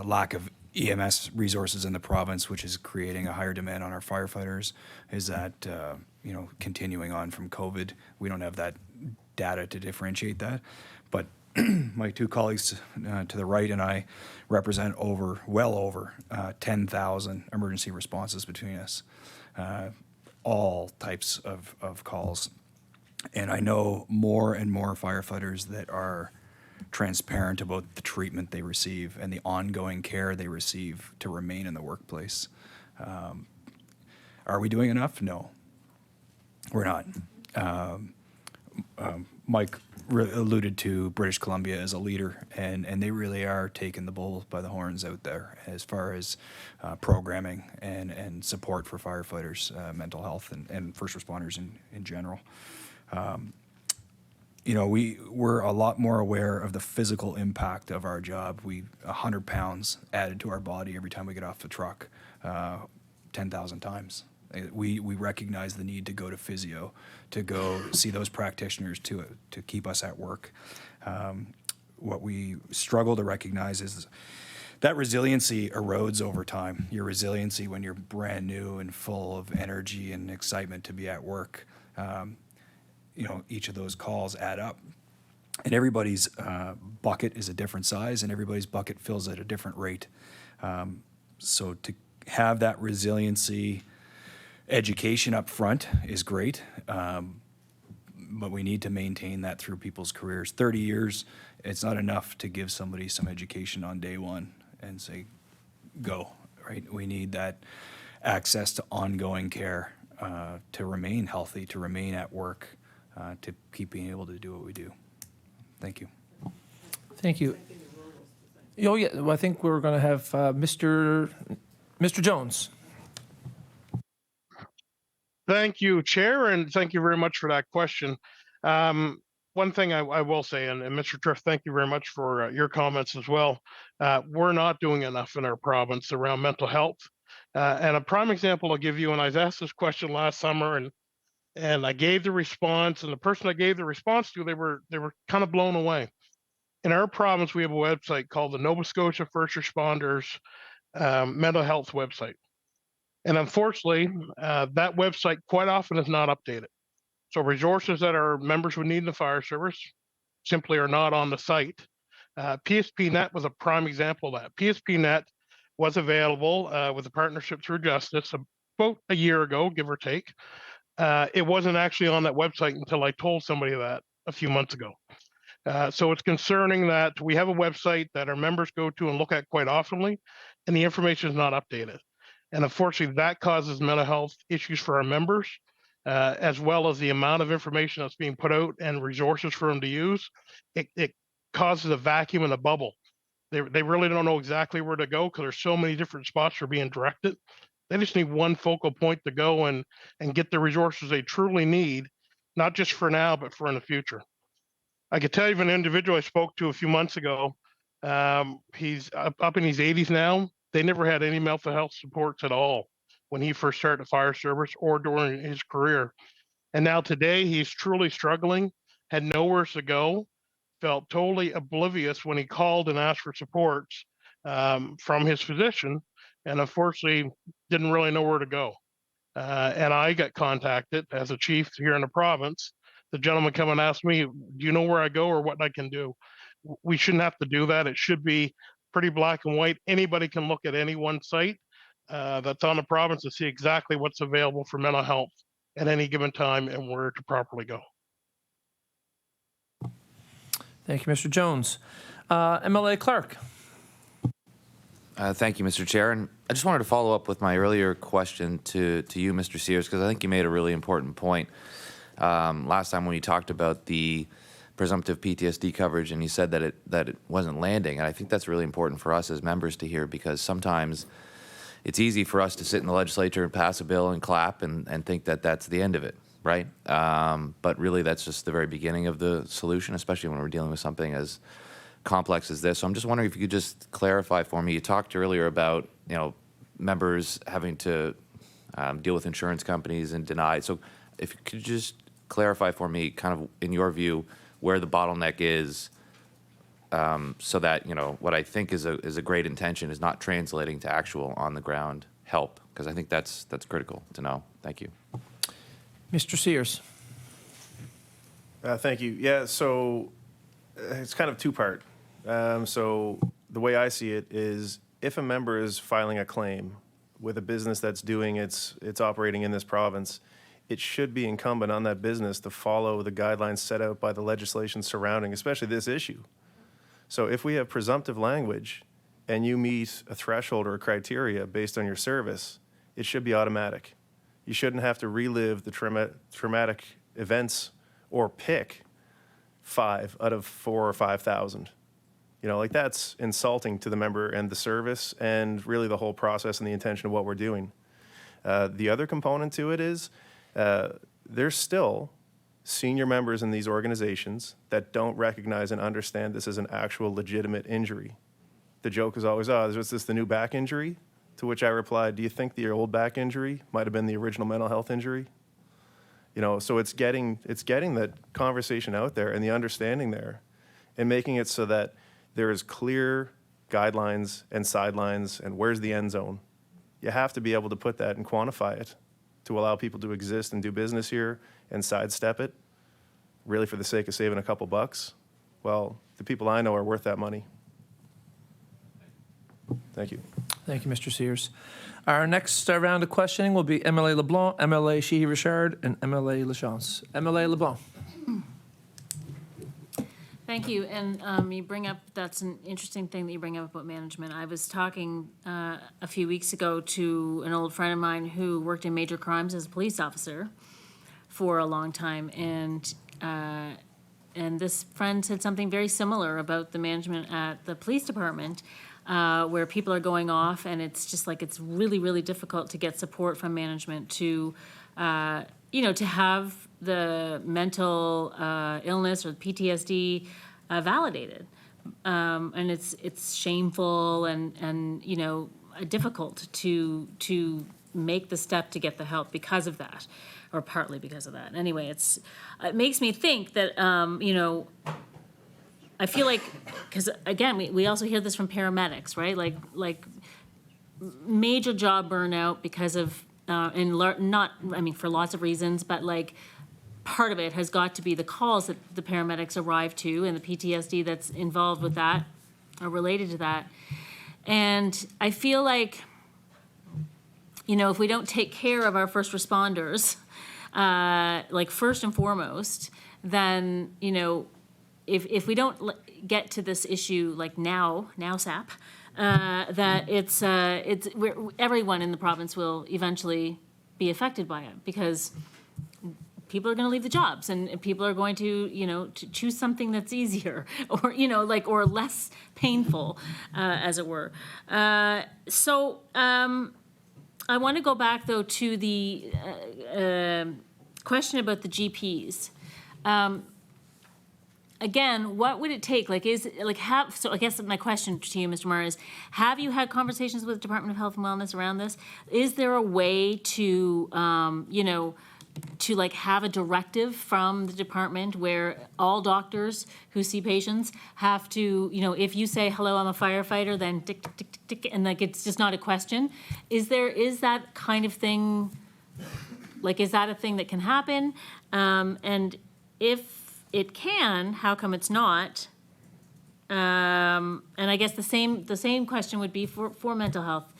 lack of EMS resources in the province, which is creating a higher demand on our firefighters? Is that continuing on from COVID? We don't have that data to differentiate that, but my two colleagues to the right and I represent well over 10,000 emergency responses between us, all types of calls. And I know more and more firefighters that are transparent about the treatment they receive and the ongoing care they receive to remain in the workplace. Are we doing enough? No, we're not. Mike alluded to British Columbia as a leader, and they really are taking the bull by the horns out there as far as programming and support for firefighters, mental health, and first responders in general. We're a lot more aware of the physical impact of our job. 100 pounds added to our body every time we get off the truck, 10,000 times. We recognize the need to go to physio, to go see those practitioners to keep us at work. What we struggle to recognize is that resiliency erodes over time. Your resiliency when you're brand new and full of energy and excitement to be at work. Each of those calls add up. And everybody's bucket is a different size, and everybody's bucket fills at a different rate. So to have that resiliency education up front is great, but we need to maintain that through people's careers. 30 years, it's not enough to give somebody some education on day one and say, go, right? We need that access to ongoing care to remain healthy, to remain at work, to keep being able to do what we do. Thank you. Thank you. Oh, yeah, well, I think we're going to have Mr. Jones. Thank you, Chair, and thank you very much for that question. One thing I will say, and Mr. Triff, thank you very much for your comments as well. We're not doing enough in our province around mental health. And a prime example I'll give you, and I was asked this question last summer, and I gave the response, and the person I gave the response to, they were kind of blown away. In our province, we have a website called the Nova Scotia First Responders Mental Health website. And unfortunately, that website quite often is not updated. So resources that our members would need in the fire service simply are not on the site. PSPNet was a prime example of that. PSPNet was available with a partnership through Justice about a year ago, give or take. It wasn't actually on that website until I told somebody that a few months ago. So it's concerning that we have a website that our members go to and look at quite oftenly, and the information is not updated. And unfortunately, that causes mental health issues for our members, as well as the amount of information that's being put out and resources for them to use. It causes a vacuum and a bubble. They really don't know exactly where to go because there's so many different spots are being directed. They just need one focal point to go and get the resources they truly need, not just for now, but for in the future. I could tell you of an individual I spoke to a few months ago. He's up in his 80s now. They never had any mental health supports at all when he first started the fire service or during his career. And now today he's truly struggling, had nowhere to go, felt totally oblivious when he called and asked for supports from his physician, and unfortunately didn't really know where to go. And I got contacted as a chief here in the province. The gentleman come and asked me, do you know where I go or what I can do? We shouldn't have to do that. It should be pretty black and white. Anybody can look at any one site that's on the province to see exactly what's available for mental health at any given time and where to properly go. Thank you, Mr. Jones. MLA Clark. Thank you, Mr. Chair. And I just wanted to follow up with my earlier question to you, Mr. Sears, because I think you made a really important point. Last time when you talked about the presumptive PTSD coverage and you said that it wasn't landing, and I think that's really important for us as members to hear, because sometimes it's easy for us to sit in the legislature and pass a bill and clap and think that that's the end of it, right? But really that's just the very beginning of the solution, especially when we're dealing with something as complex as this. So I'm just wondering if you could just clarify for me. You talked earlier about, members having to deal with insurance companies and deny. So if you could just clarify for me, kind of in your view, where the bottleneck is, so that what I think is a great intention is not translating to actual on the ground help, because I think that's critical to know. Thank you, Mr. Sears. Thank you. Yeah, so it's kind of two-part. So the way I see it is, if a member is filing a claim with a business that's doing it's operating in this province, it should be incumbent on that business to follow the guidelines set out by the legislation surrounding, especially this issue. So if we have presumptive language and you meet a threshold or a criteria based on your service, it should be automatic. You shouldn't have to relive the traumatic events or pick 5 out of 4 or 5,000. That's insulting to the member and the service and really the whole process and the intention of what we're doing. The other component to it is, there's still senior members in these organizations that don't recognize and understand this as an actual legitimate injury. The joke is always, is this the new back injury? To which I replied, do you think the old back injury might have been the original mental health injury? So it's getting that conversation out there and the understanding there and making it so that there is clear guidelines and sidelines and where's the end zone. You have to be able to put that and quantify it to allow people to exist and do business here and sidestep it, really for the sake of saving a couple bucks. well, the people I know are worth that money. Thank you. Thank you, Mr. Sears. Our next round of questioning will be MLA LeBlanc, MLA Sheehy-Richard, and MLA Lachance. MLA LeBlanc. Thank you. And you bring up, that's an interesting thing that you bring up about management. I was talking a few weeks ago to an old friend of mine who worked in major crimes as a police officer for a long time. And this friend said something very similar about the management at the police department, where people are going off and it's just like, it's really, really difficult to get support from management to, to have the mental illness or PTSD validated. And it's shameful and difficult to make the step to get the help because of that, or partly because of that. Anyway, it makes me think that, I feel like, because again, we also hear this from paramedics, right? Like major job burnout because of, for lots of reasons, but like part of it has got to be the calls that the paramedics arrive to and the PTSD that's involved with that or related to that. And I feel like, if we don't take care of our first responders, like first and foremost, then, if we don't get to this issue like now SAP, that everyone in the province will eventually be affected by it, because people are going to leave the jobs and people are going to, to choose something that's easier or, or less painful, as it were. So I want to go back though to the question about the GPs. Again, what would it take? So I guess my question to you, Mr. Maher, is, have you had conversations with the Department of Health and Wellness around this? Is there a way to, to have a directive from the department where all doctors who see patients have to, if you say, hello, I'm a firefighter, then tick, tick, tick, tick, tick, and it's just not a question. Is that kind of thing, is that a thing that can happen? And if it can, how come it's not? And I guess the same question would be for mental health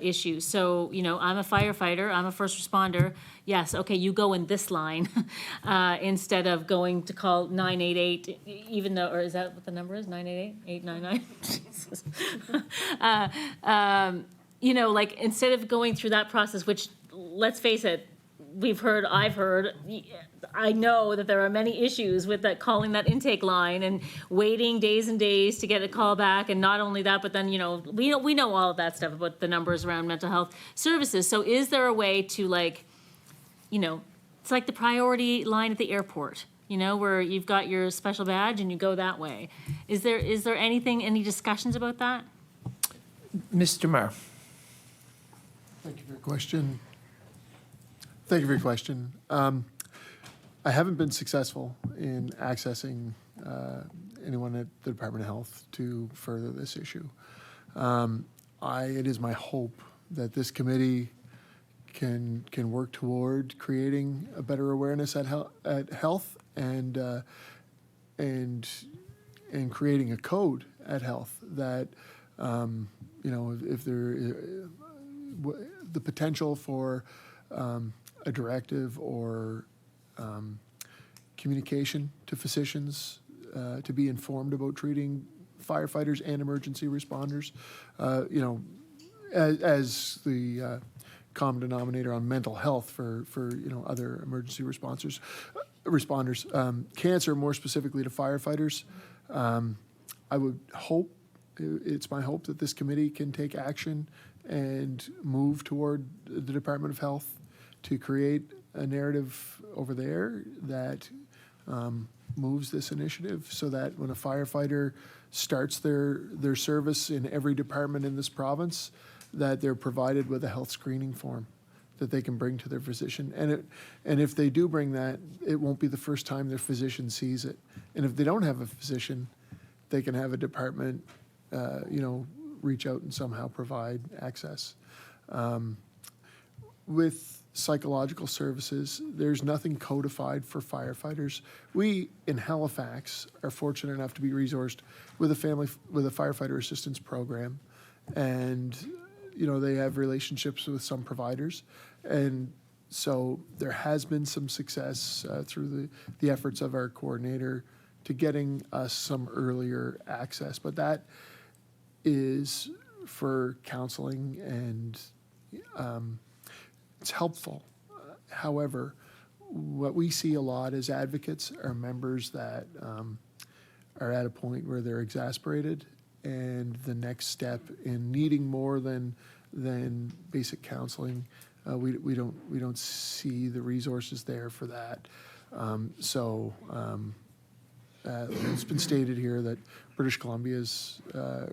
issues. So, I'm a firefighter, I'm a first responder. Yes, okay, you go in this line instead of going to call 988, even though, or is that what the number is, 988, 899? Jesus. Instead of going through that process, which, let's face it, I've heard, I know that there are many issues with that, calling that intake line and waiting days and days to get a call back. And not only that, but then, we know all of that stuff about the numbers around mental health services. So is there a way to it's like the priority line at the airport, where you've got your special badge and you go that way. Is there any discussions about that? Mr. Maher. Thank you for your question. I haven't been successful in accessing anyone at the Department of Health to further this issue. It is my hope that this committee can work toward creating a better awareness at health and creating a code at health that if there the potential for a directive or communication to physicians to be informed about treating firefighters and emergency responders, as the common denominator on mental health for other emergency responders. Cancer, more specifically to firefighters. I would hope, it's my hope that this committee can take action and move toward the Department of Health to create a narrative over there that moves this initiative, so that when a firefighter starts their service in every department in this province, that they're provided with a health screening form that they can bring to their physician. And if they do bring that, it won't be the first time their physician sees it. And if they don't have a physician, they can have a department, reach out and somehow provide access. With psychological services. There's nothing codified for firefighters. We in Halifax are fortunate enough to be resourced with a firefighter assistance program, and they have relationships with some providers, and so there has been some success through the efforts of our coordinator to getting us some earlier access, but that is for counseling and it's helpful. However, what we see a lot as advocates are members that are at a point where they're exasperated, and the next step in needing more than basic counseling, we don't see the resources there for that. It's been stated here that British Columbia's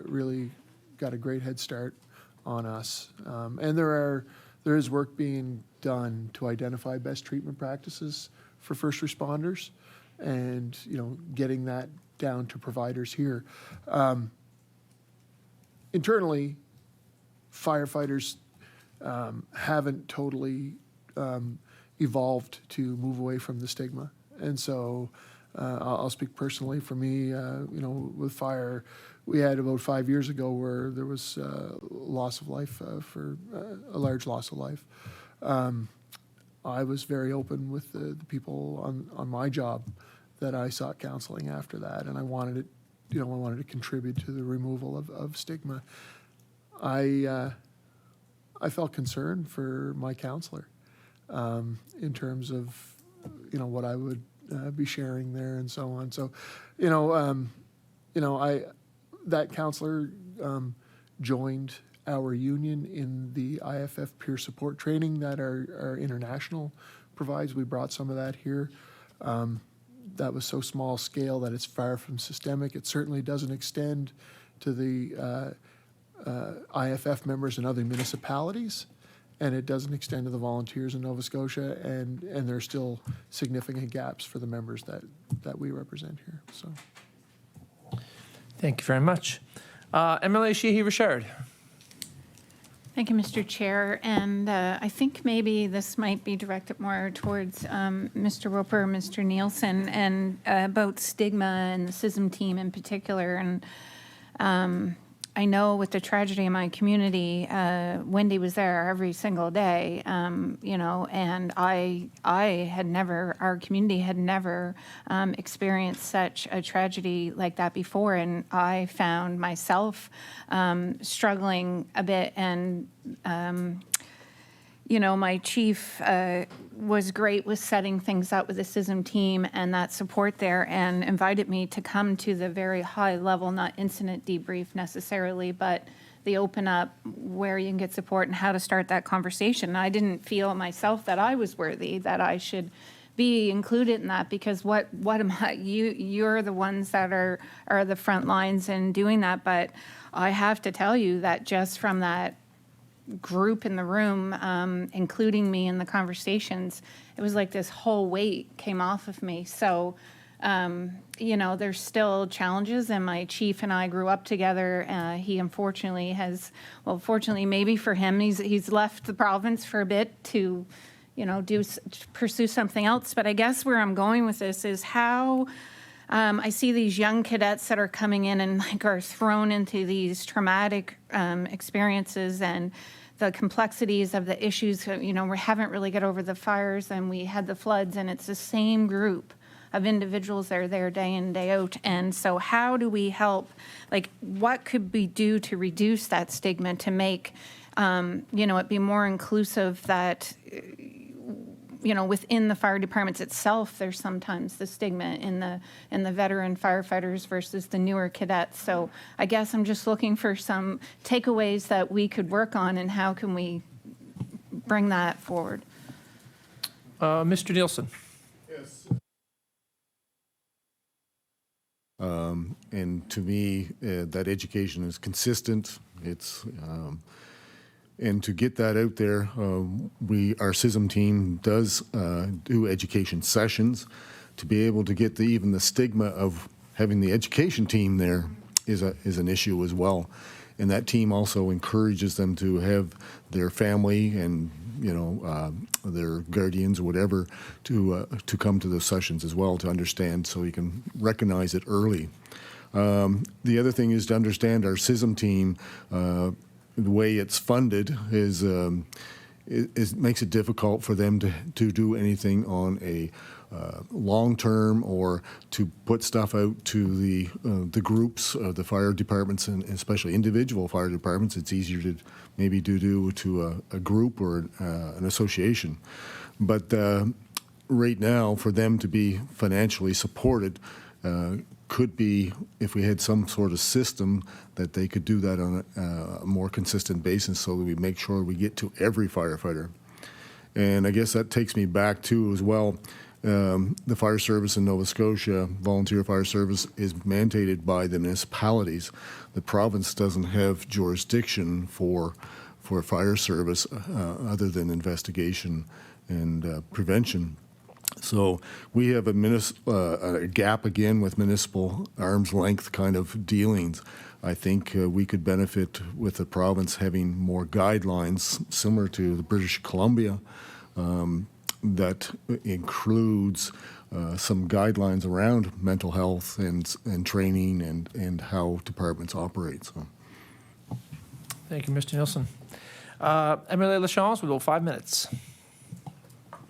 really got a great head start on us, and there is work being done to identify best treatment practices for first responders, and getting that down to providers here. Internally, firefighters haven't totally evolved to move away from the stigma, and so I'll speak personally for me. With fire, we had about 5 years ago where there was loss of life for a large loss of life. I was very open with the people on my job that I sought counseling after that, and I wanted it. I wanted to contribute to the removal of stigma. I felt concerned for my counselor in terms of what I would be sharing there and so on. So, that counselor joined our union in the IAFF peer support training that our international provides. We brought some of that here. That was so small scale that it's far from systemic. It certainly doesn't extend to the IAFF members in other municipalities, and it doesn't extend to the volunteers in Nova Scotia, and there are still significant gaps for the members that we represent here. So, Thank you very much. MLA Sheehy-Richard. Thank you, Mr. Chair. And I think maybe this might be directed more towards Mr. Roper, Mr. Nielsen, and about stigma and the CISM team in particular. And I know with the tragedy in my community, Wendy was there every single day, and our community had never experienced such a tragedy like that before. And I found myself struggling a bit, and my chief was great with setting things up with the CISM team and that support there, and invited me to come to the very high level, not incident debrief necessarily, but the open up where you can get support and how to start that conversation. I didn't feel myself that I was worthy, that I should be included in that, because what am I? You're the ones that are the front lines in doing that. But I have to tell you that just from that group in the room, including me in the conversations, it was like this whole weight came off of me. So, there's still challenges, and my chief and I grew up together. He unfortunately fortunately maybe for him, he's left the province for a bit to, pursue something else. But I guess where I'm going with this is how I see these young cadets that are coming in and are thrown into these traumatic experiences and the complexities of the issues. We haven't really got over the fires, and we had the floods, and it's the same group of individuals that are there day in, day out. And so how do we help? What could we do to reduce that stigma, to make it be more inclusive, that within the fire departments itself, there's sometimes the stigma in the veteran firefighters versus the newer cadets. So I guess I'm just looking for some takeaways that we could work on, and how can we bring that forward? Mr. Nielsen. Yes. And to me, that education is consistent. It's and to get that out there, our CISM team does do education sessions. To be able to get even the stigma of having the education team there is an issue as well. And that team also encourages them to have their family and their guardians or whatever to come to those sessions as well to understand, so you can recognize it early. The other thing is to understand our CISM team. The way it's funded is it makes it difficult for them to do anything on a long term, or to put stuff out to the groups, the fire departments, and especially individual fire departments. It's easier to maybe do to a group or an association. But right now, for them to be financially supported, could be if we had some sort of system that they could do that on a more consistent basis, so that we make sure we get to every firefighter. And I guess that takes me back to as well, the fire service in Nova Scotia, volunteer fire service, is mandated by the municipalities. The province doesn't have jurisdiction for fire service other than investigation and prevention. So we have a gap again with municipal arm's length kind of dealings. I think we could benefit with the province having more guidelines similar to the British Columbia that includes some guidelines around mental health and training and how departments operate. So. Thank you, Mr. Nielsen. Emily Lachance, we'll go 5 minutes.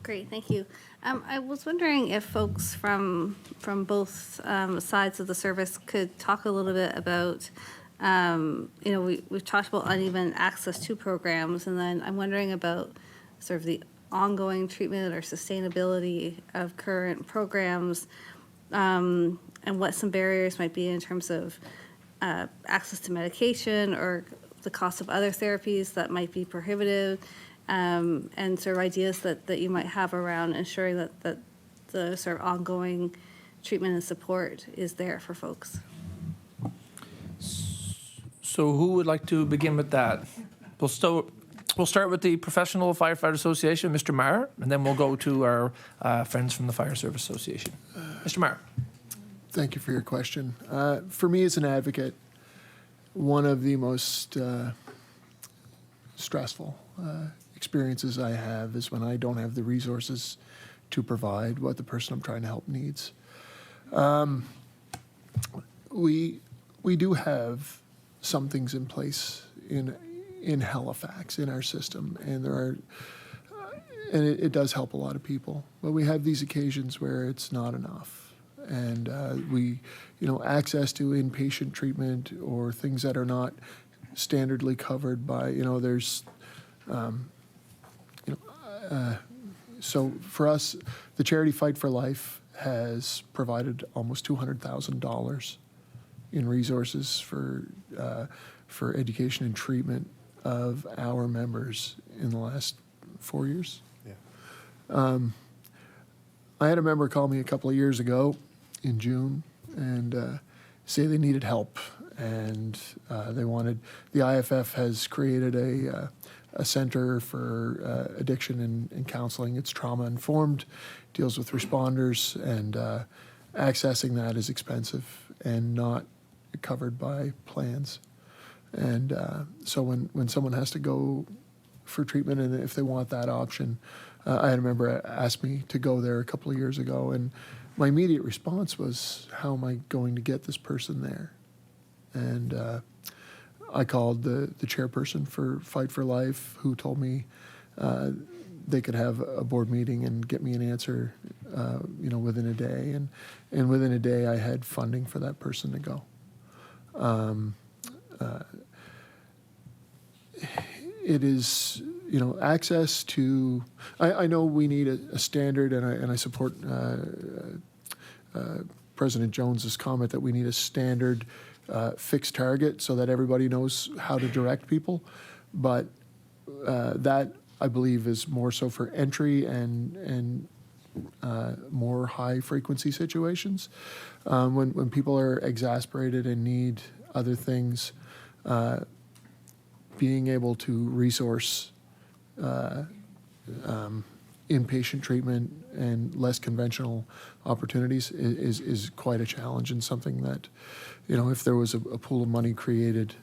Great, thank you. I was wondering if folks from both sides of the service could talk a little bit about, we've talked about uneven access to programs, and then I'm wondering about sort of the ongoing treatment or sustainability of current programs, and what some barriers might be in terms of access to medication or the cost of other therapies that might be prohibitive. And sort of ideas that you might have around ensuring that the sort of ongoing treatment and support is there for folks. So who would like to begin with that? We'll start with the Professional Firefighter Association, Mr. Meagher, and then we'll go to our friends from the Fire Service Association. Mr. Meagher. Thank you for your question. For me as an advocate, one of the most stressful experiences I have is when I don't have the resources to provide what the person I'm trying to help needs. We do have some things in place in Halifax, in our system, and it does help a lot of people. But we have these occasions where it's not enough, and access to inpatient treatment or things that are not standardly covered by, there's. So for us, the charity Fight for Life has provided almost $200,000 in resources for education and treatment of our members in the last 4 years. Yeah. I had a member call me a couple of years ago in June and say they needed help, and they wanted, the IAFF has created a center for addiction and counseling. It's trauma-informed, deals with responders, and accessing that is expensive and not covered by plans. And so when someone has to go for treatment, and if they want that option, I had a member ask me to go there a couple of years ago, and my immediate response was, how am I going to get this person there? And I called the chairperson for Fight for Life, who told me they could have a board meeting and get me an answer, within a day. And within a day, I had funding for that person to go. It is, access to. I know we need a standard, and I support President Jones's comment that we need a standard. Fixed target so that everybody knows how to direct people, but that I believe is more so for entry and more high frequency situations. When people are exasperated and need other things, being able to resource inpatient treatment and less conventional opportunities is quite a challenge, and something that, if there was a pool of money created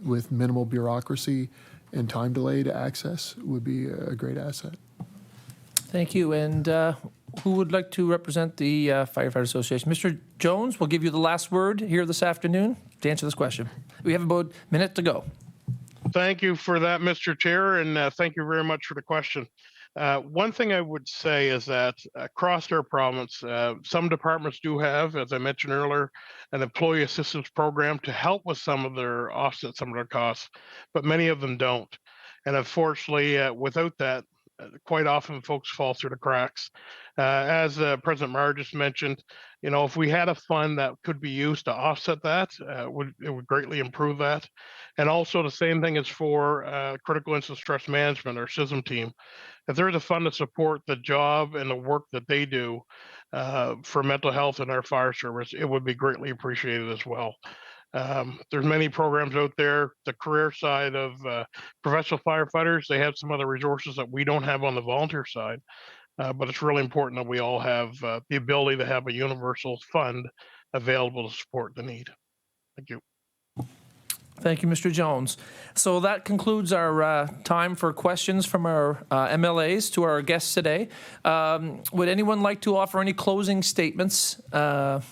with minimal bureaucracy and time delay to access would be a great asset. Thank you. And who would like to represent the Firefighters Association? Mr. Jones, we'll give you the last word here this afternoon to answer this question. We have about a minute to go. Thank you for that, Mr. Chair, and thank you very much for the question. One thing I would say is that across our province, some departments do have, as I mentioned earlier, an employee assistance program to help with offset some of their costs, but many of them don't. And unfortunately, without that, quite often folks fall through the cracks. As President Meagher just mentioned, if we had a fund that could be used to offset that, it would greatly improve that. And also the same thing is for critical incident stress management, our CISM team. If there's a fund to support the job and the work that they do for mental health in our fire service, it would be greatly appreciated as well. There's many programs out there. The career side of professional firefighters, they have some other resources that we don't have on the volunteer side. But it's really important that we all have the ability to have a universal fund available to support the need. Thank you. Thank you, Mr. Jones. So that concludes our time for questions from our MLAs to our guests today. Would anyone like to offer any closing statements this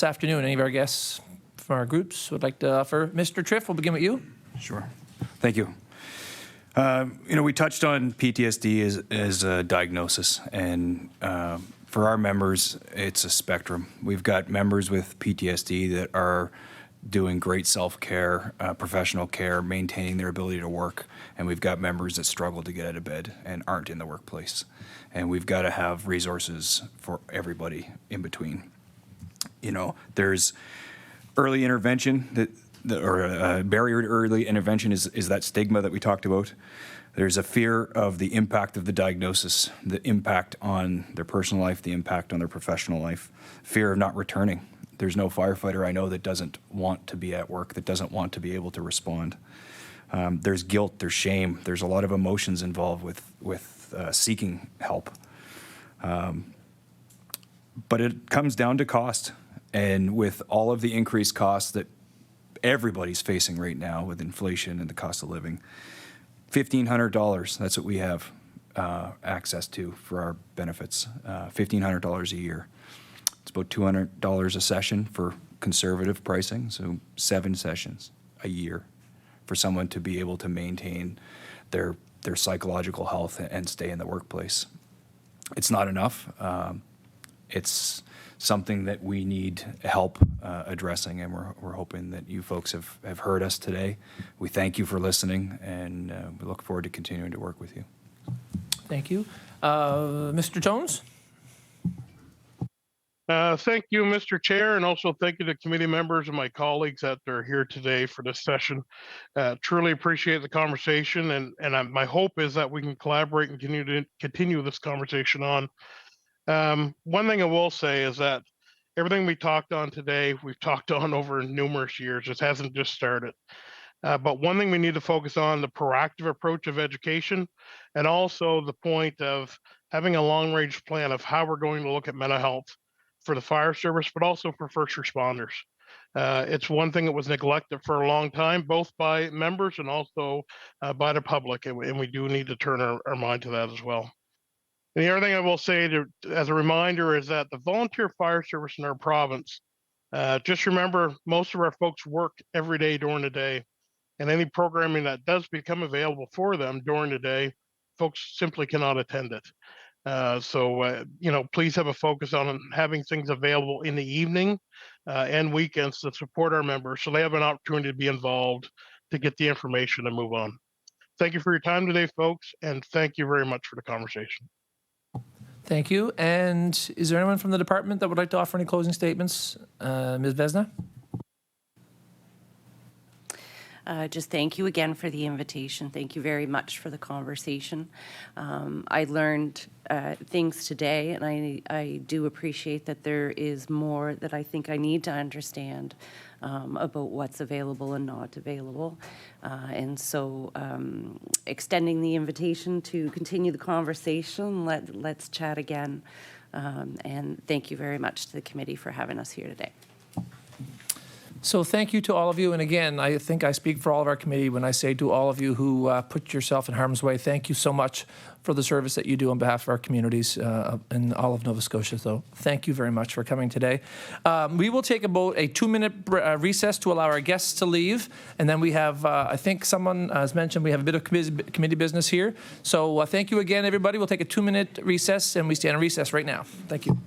afternoon? Any of our guests from our groups would like to offer? Mr. Triff, we'll begin with you. Sure. Thank you. We touched on PTSD as a diagnosis, and for our members, it's a spectrum. We've got members with PTSD that are doing great self-care, professional care, maintaining their ability to work, and we've got members that struggle to get out of bed and aren't in the workplace. And we've got to have resources for everybody in between. There's early intervention or barrier to early intervention is that stigma that we talked about. There's a fear of the impact of the diagnosis, the impact on their personal life, the impact on their professional life, fear of not returning. There's no firefighter I know that doesn't want to be at work, that doesn't want to be able to respond. There's guilt, there's shame, there's a lot of emotions involved with seeking help. But it comes down to cost. And with all of the increased costs that everybody's facing right now with inflation and the cost of living, $1,500, that's what we have access to for our benefits, $1,500 a year. It's about $200 a session for conservative pricing, so 7 sessions a year for someone to be able to maintain their psychological health and stay in the workplace. It's not enough. It's something that we need help addressing, and we're hoping that you folks have heard us today. We thank you for listening, and we look forward to continuing to work with you. Thank you. Mr. Jones? Thank you, Mr. Chair, and also thank you to committee members and my colleagues that are here today for this session. Truly appreciate the conversation, and my hope is that we can collaborate and continue this conversation on. One thing I will say is that everything we talked on today, we've talked on over numerous years. It hasn't just started. But one thing we need to focus on, the proactive approach of education, and also the point of having a long-range plan of how we're going to look at mental health for the fire service, but also for first responders. It's one thing that was neglected for a long time, both by members and also by the public, and we do need to turn our mind to that as well. And the other thing I will say as a reminder is that the volunteer fire service in our province, just remember most of our folks work every day during the day, and any programming that does become available for them during the day, folks simply cannot attend it. So please have a focus on having things available in the evening and weekends to support our members so they have an opportunity to be involved, to get the information and move on. Thank you for your time today, folks, and thank you very much for the conversation. Thank you. And is there anyone from the department that would like to offer any closing statements? Ms. Vezina? Just thank you again for the invitation. Thank you very much for the conversation. I learned things today, and I do appreciate that there is more that I think I need to understand about what's available and not available. And so extending the invitation to continue the conversation, let's chat again. And thank you very much to the committee for having us here today. So thank you to all of you. And again, I think I speak for all of our committee when I say to all of you who put yourself in harm's way, thank you so much for the service that you do on behalf of our communities in all of Nova Scotia. So thank you very much for coming today. We will take about a 2-minute recess to allow our guests to leave. And then we have, I think someone has mentioned, we have a bit of committee business here. So thank you again, everybody. We'll take a 2-minute recess, and we stand in recess right now. Thank you.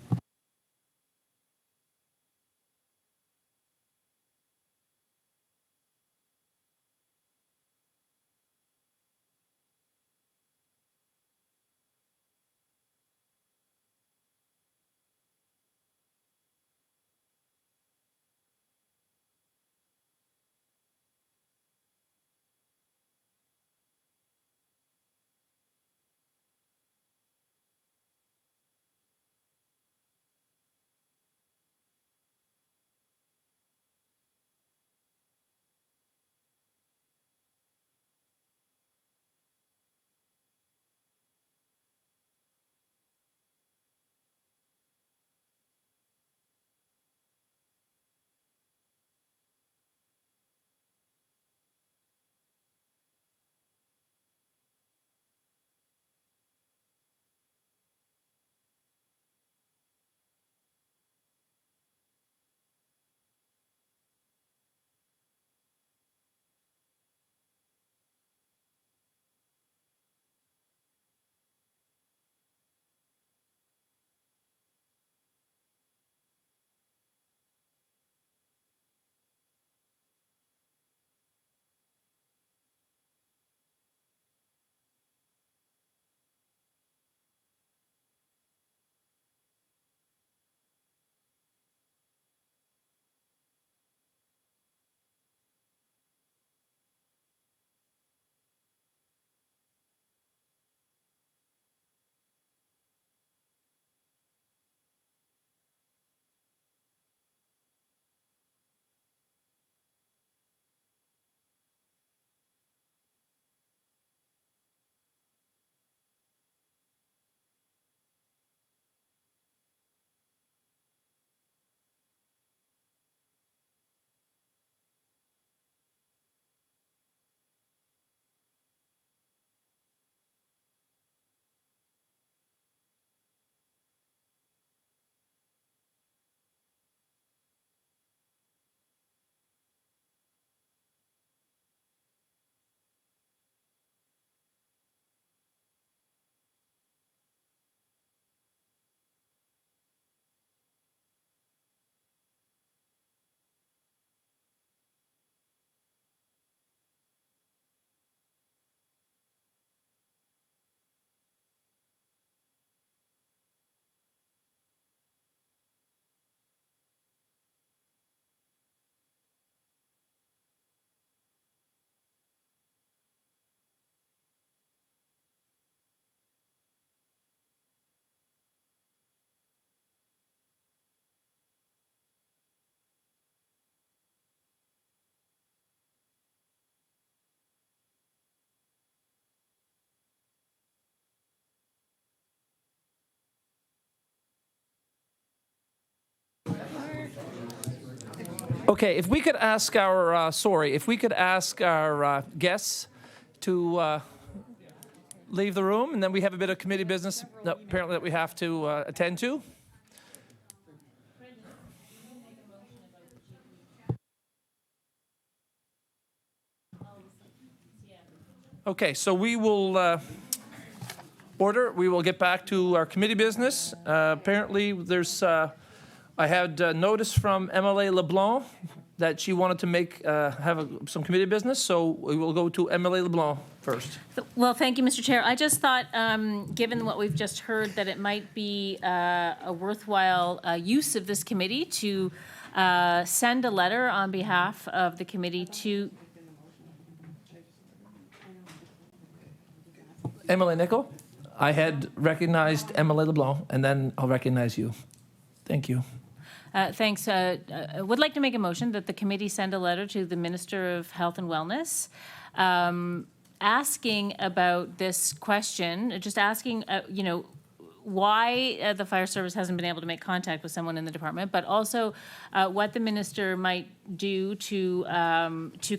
Okay, if we could ask our, if we could ask our guests to leave the room, and then we have a bit of committee business apparently that we have to attend to. Okay, so we will we will get back to our committee business. Apparently there's, I had notice from MLA LeBlanc that she wanted to have some committee business, so we will go to MLA LeBlanc first. Well, thank you, Mr. Chair. I just thought, given what we've just heard, that it might be a worthwhile use of this committee to send a letter on behalf of the committee to MLA Nickel. I had recognized MLA LeBlanc, and then I'll recognize you. Thank you. Thanks. I would like to make a motion that the committee send a letter to the Minister of Health and Wellness asking about this question, just asking, why the fire service hasn't been able to make contact with someone in the department, but also what the minister might do to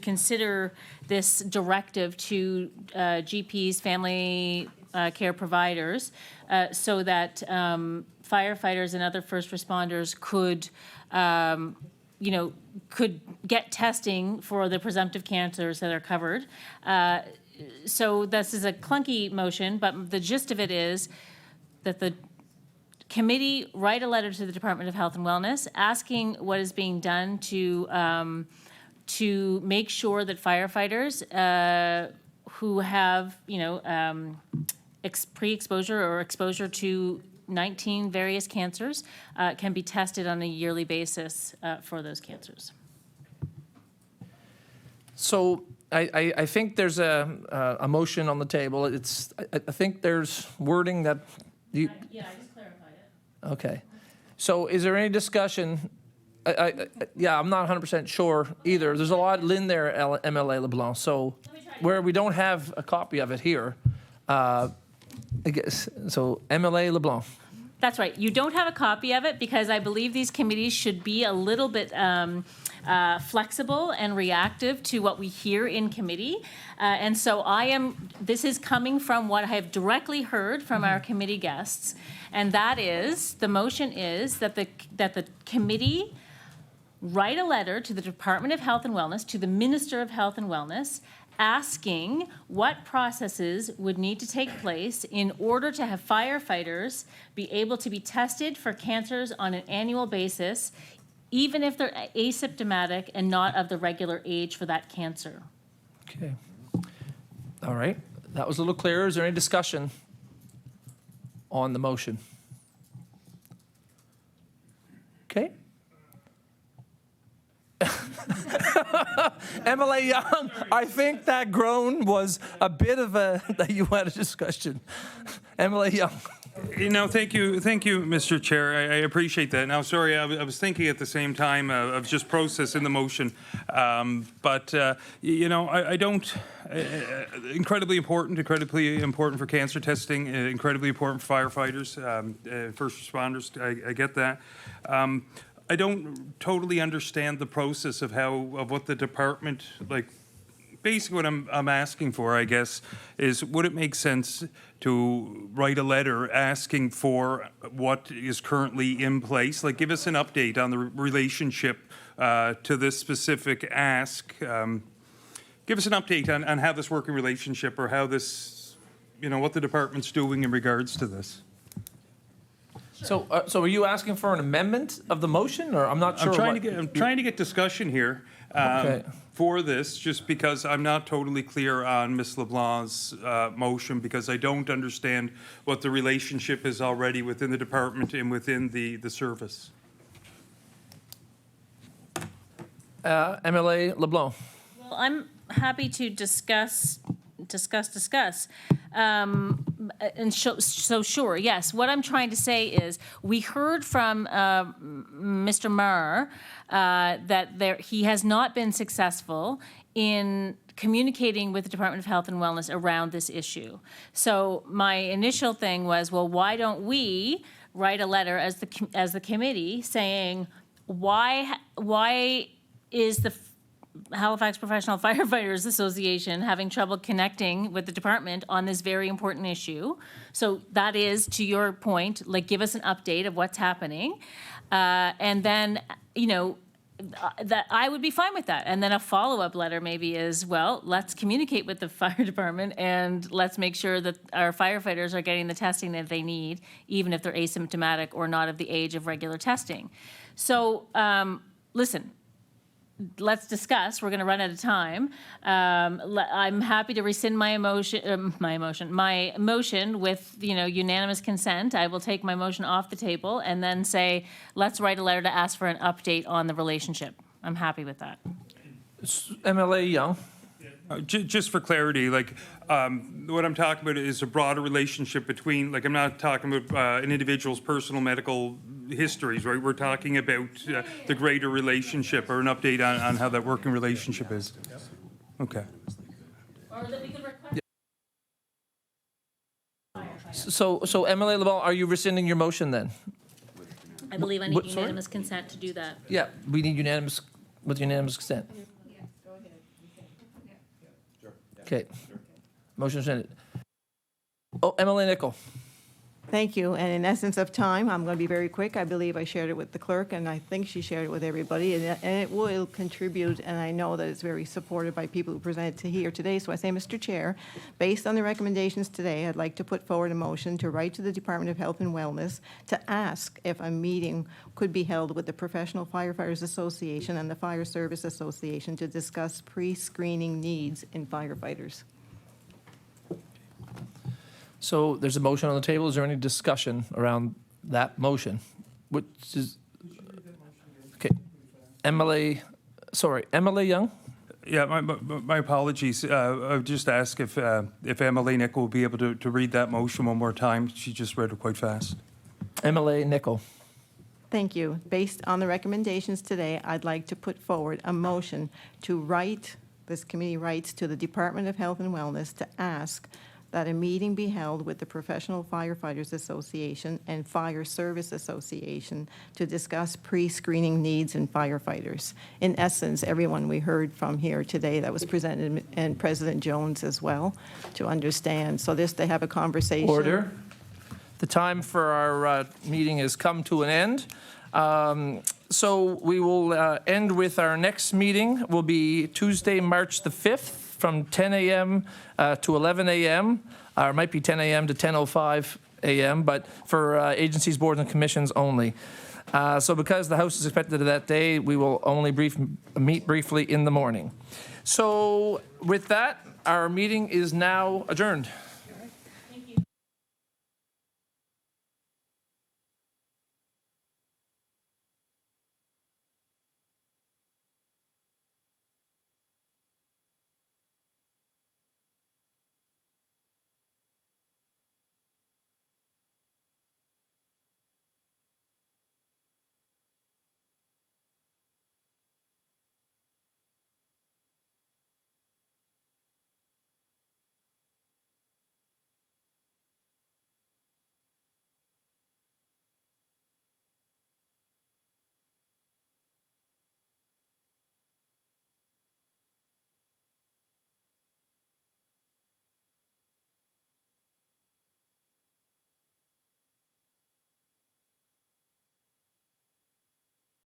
consider this directive to GPs, family care providers, so that firefighters and other first responders could, could get testing for the presumptive cancers that are covered. So this is a clunky motion, but the gist of it is that the committee write a letter to the Department of Health and Wellness asking what is being done to make sure that firefighters who have, pre-exposure or exposure to 19 various cancers can be tested on a yearly basis for those cancers. So I think there's a motion on the table. I think there's wording that you. Yeah, I just clarified it. Okay. So is there any discussion? Yeah, I'm not 100% sure either. There's a lot in there, MLA LeBlanc. So where we don't have a copy of it here, I guess. So MLA LeBlanc. That's right. You don't have a copy of it because I believe these committees should be a little bit flexible and reactive to what we hear in committee. And so this is coming from what I have directly heard from our committee guests. And that is, the motion is that the committee write a letter to the Department of Health and Wellness, to the Minister of Health and Wellness, asking what processes would need to take place in order to have firefighters be able to be tested for cancers on an annual basis, even if they're asymptomatic and not of the regular age for that cancer. Okay. All right. That was a little clearer. Is there any discussion on the motion? Okay. MLA Young, I think that groan was a bit of that you had a discussion. MLA Young. Thank you, Mr. Chair. I appreciate that. Now, sorry, I was thinking at the same time of just processing the motion, but I don't. Incredibly important for cancer testing. Incredibly important for firefighters, first responders. I get that. I don't totally understand the process of what the department, like, basically what I'm asking for, I guess, is would it make sense to write a letter asking for what is currently in place? Like, give us an update on the relationship to this specific ask. Give us an update on how this working relationship or how this, what the department's doing in regards to this. So are you asking for an amendment of the motion, or I'm not sure? I'm trying to get discussion here for this, just because I'm not totally clear on Ms. LeBlanc's motion, because I don't understand what the relationship is already within the department and within the service. MLA LeBlanc. Well, I'm happy to discuss. And so sure, yes. What I'm trying to say is we heard from Mr. Meagher that he has not been successful in communicating with the Department of Health and Wellness around this issue. So my initial thing was, well, why don't we write a letter as the committee saying why is the Halifax Professional Firefighters Association having trouble connecting with the department on this very important issue? So that is, to your point, like, give us an update of what's happening. And then, that I would be fine with that. And then a follow-up letter maybe is, well, let's communicate with the fire department and let's make sure that our firefighters are getting the testing that they need, even if they're asymptomatic or not of the age of regular testing. So, listen, let's discuss. We're going to run out of time. I'm happy to rescind my motion with unanimous consent. I will take my motion off the table and then say, let's write a letter to ask for an update on the relationship. I'm happy with that. MLA Young. Just for clarity, what I'm talking about is a broader relationship between, I'm not talking about an individual's personal medical histories, right? We're talking about the greater relationship, or an update on how that working relationship is. Okay. Or that we could request So MLA LeBlanc, are you rescinding your motion then? I believe I need What- sorry? unanimous consent to do that. Yeah, we need unanimous consent. Okay. Motion rescinded. Oh, MLA Nickel. Thank you. And in essence of time, I'm going to be very quick. I believe I shared it with the clerk, and I think she shared it with everybody. And it will contribute, and I know that it's very supported by people who presented to here today. So I say, Mr. Chair, based on the recommendations today, I'd like to put forward a motion to write to the Department of Health and Wellness to ask if a meeting could be held with the Professional Firefighters Association and the Fire Service Association to discuss pre-screening needs in firefighters. So there's a motion on the table. Is there any discussion around that motion? Which is, okay. MLA Young? Yeah, my apologies. I would just ask if Emily Nick will be able to read that motion one more time. She just read it quite fast. MLA Nickel. Thank you. Based on the recommendations today, I'd like to put forward a motion to write, this committee writes to the Department of Health and Wellness to ask that a meeting be held with the Professional Firefighters Association and Fire Service Association to discuss pre-screening needs in firefighters. In essence, everyone we heard from here today that was presented, and President Jones as well, to understand. So this, they have a conversation. Order. The time for our meeting has come to an end. So we will end with our next meeting will be Tuesday, March the 5th from 10 a.m. To 11 a.m. Or it might be 10 a.m. to 10:05 a.m., but for agencies, boards, and commissions only. So because the House is expected that day, we will only meet briefly in the morning. So with that, our meeting is now adjourned.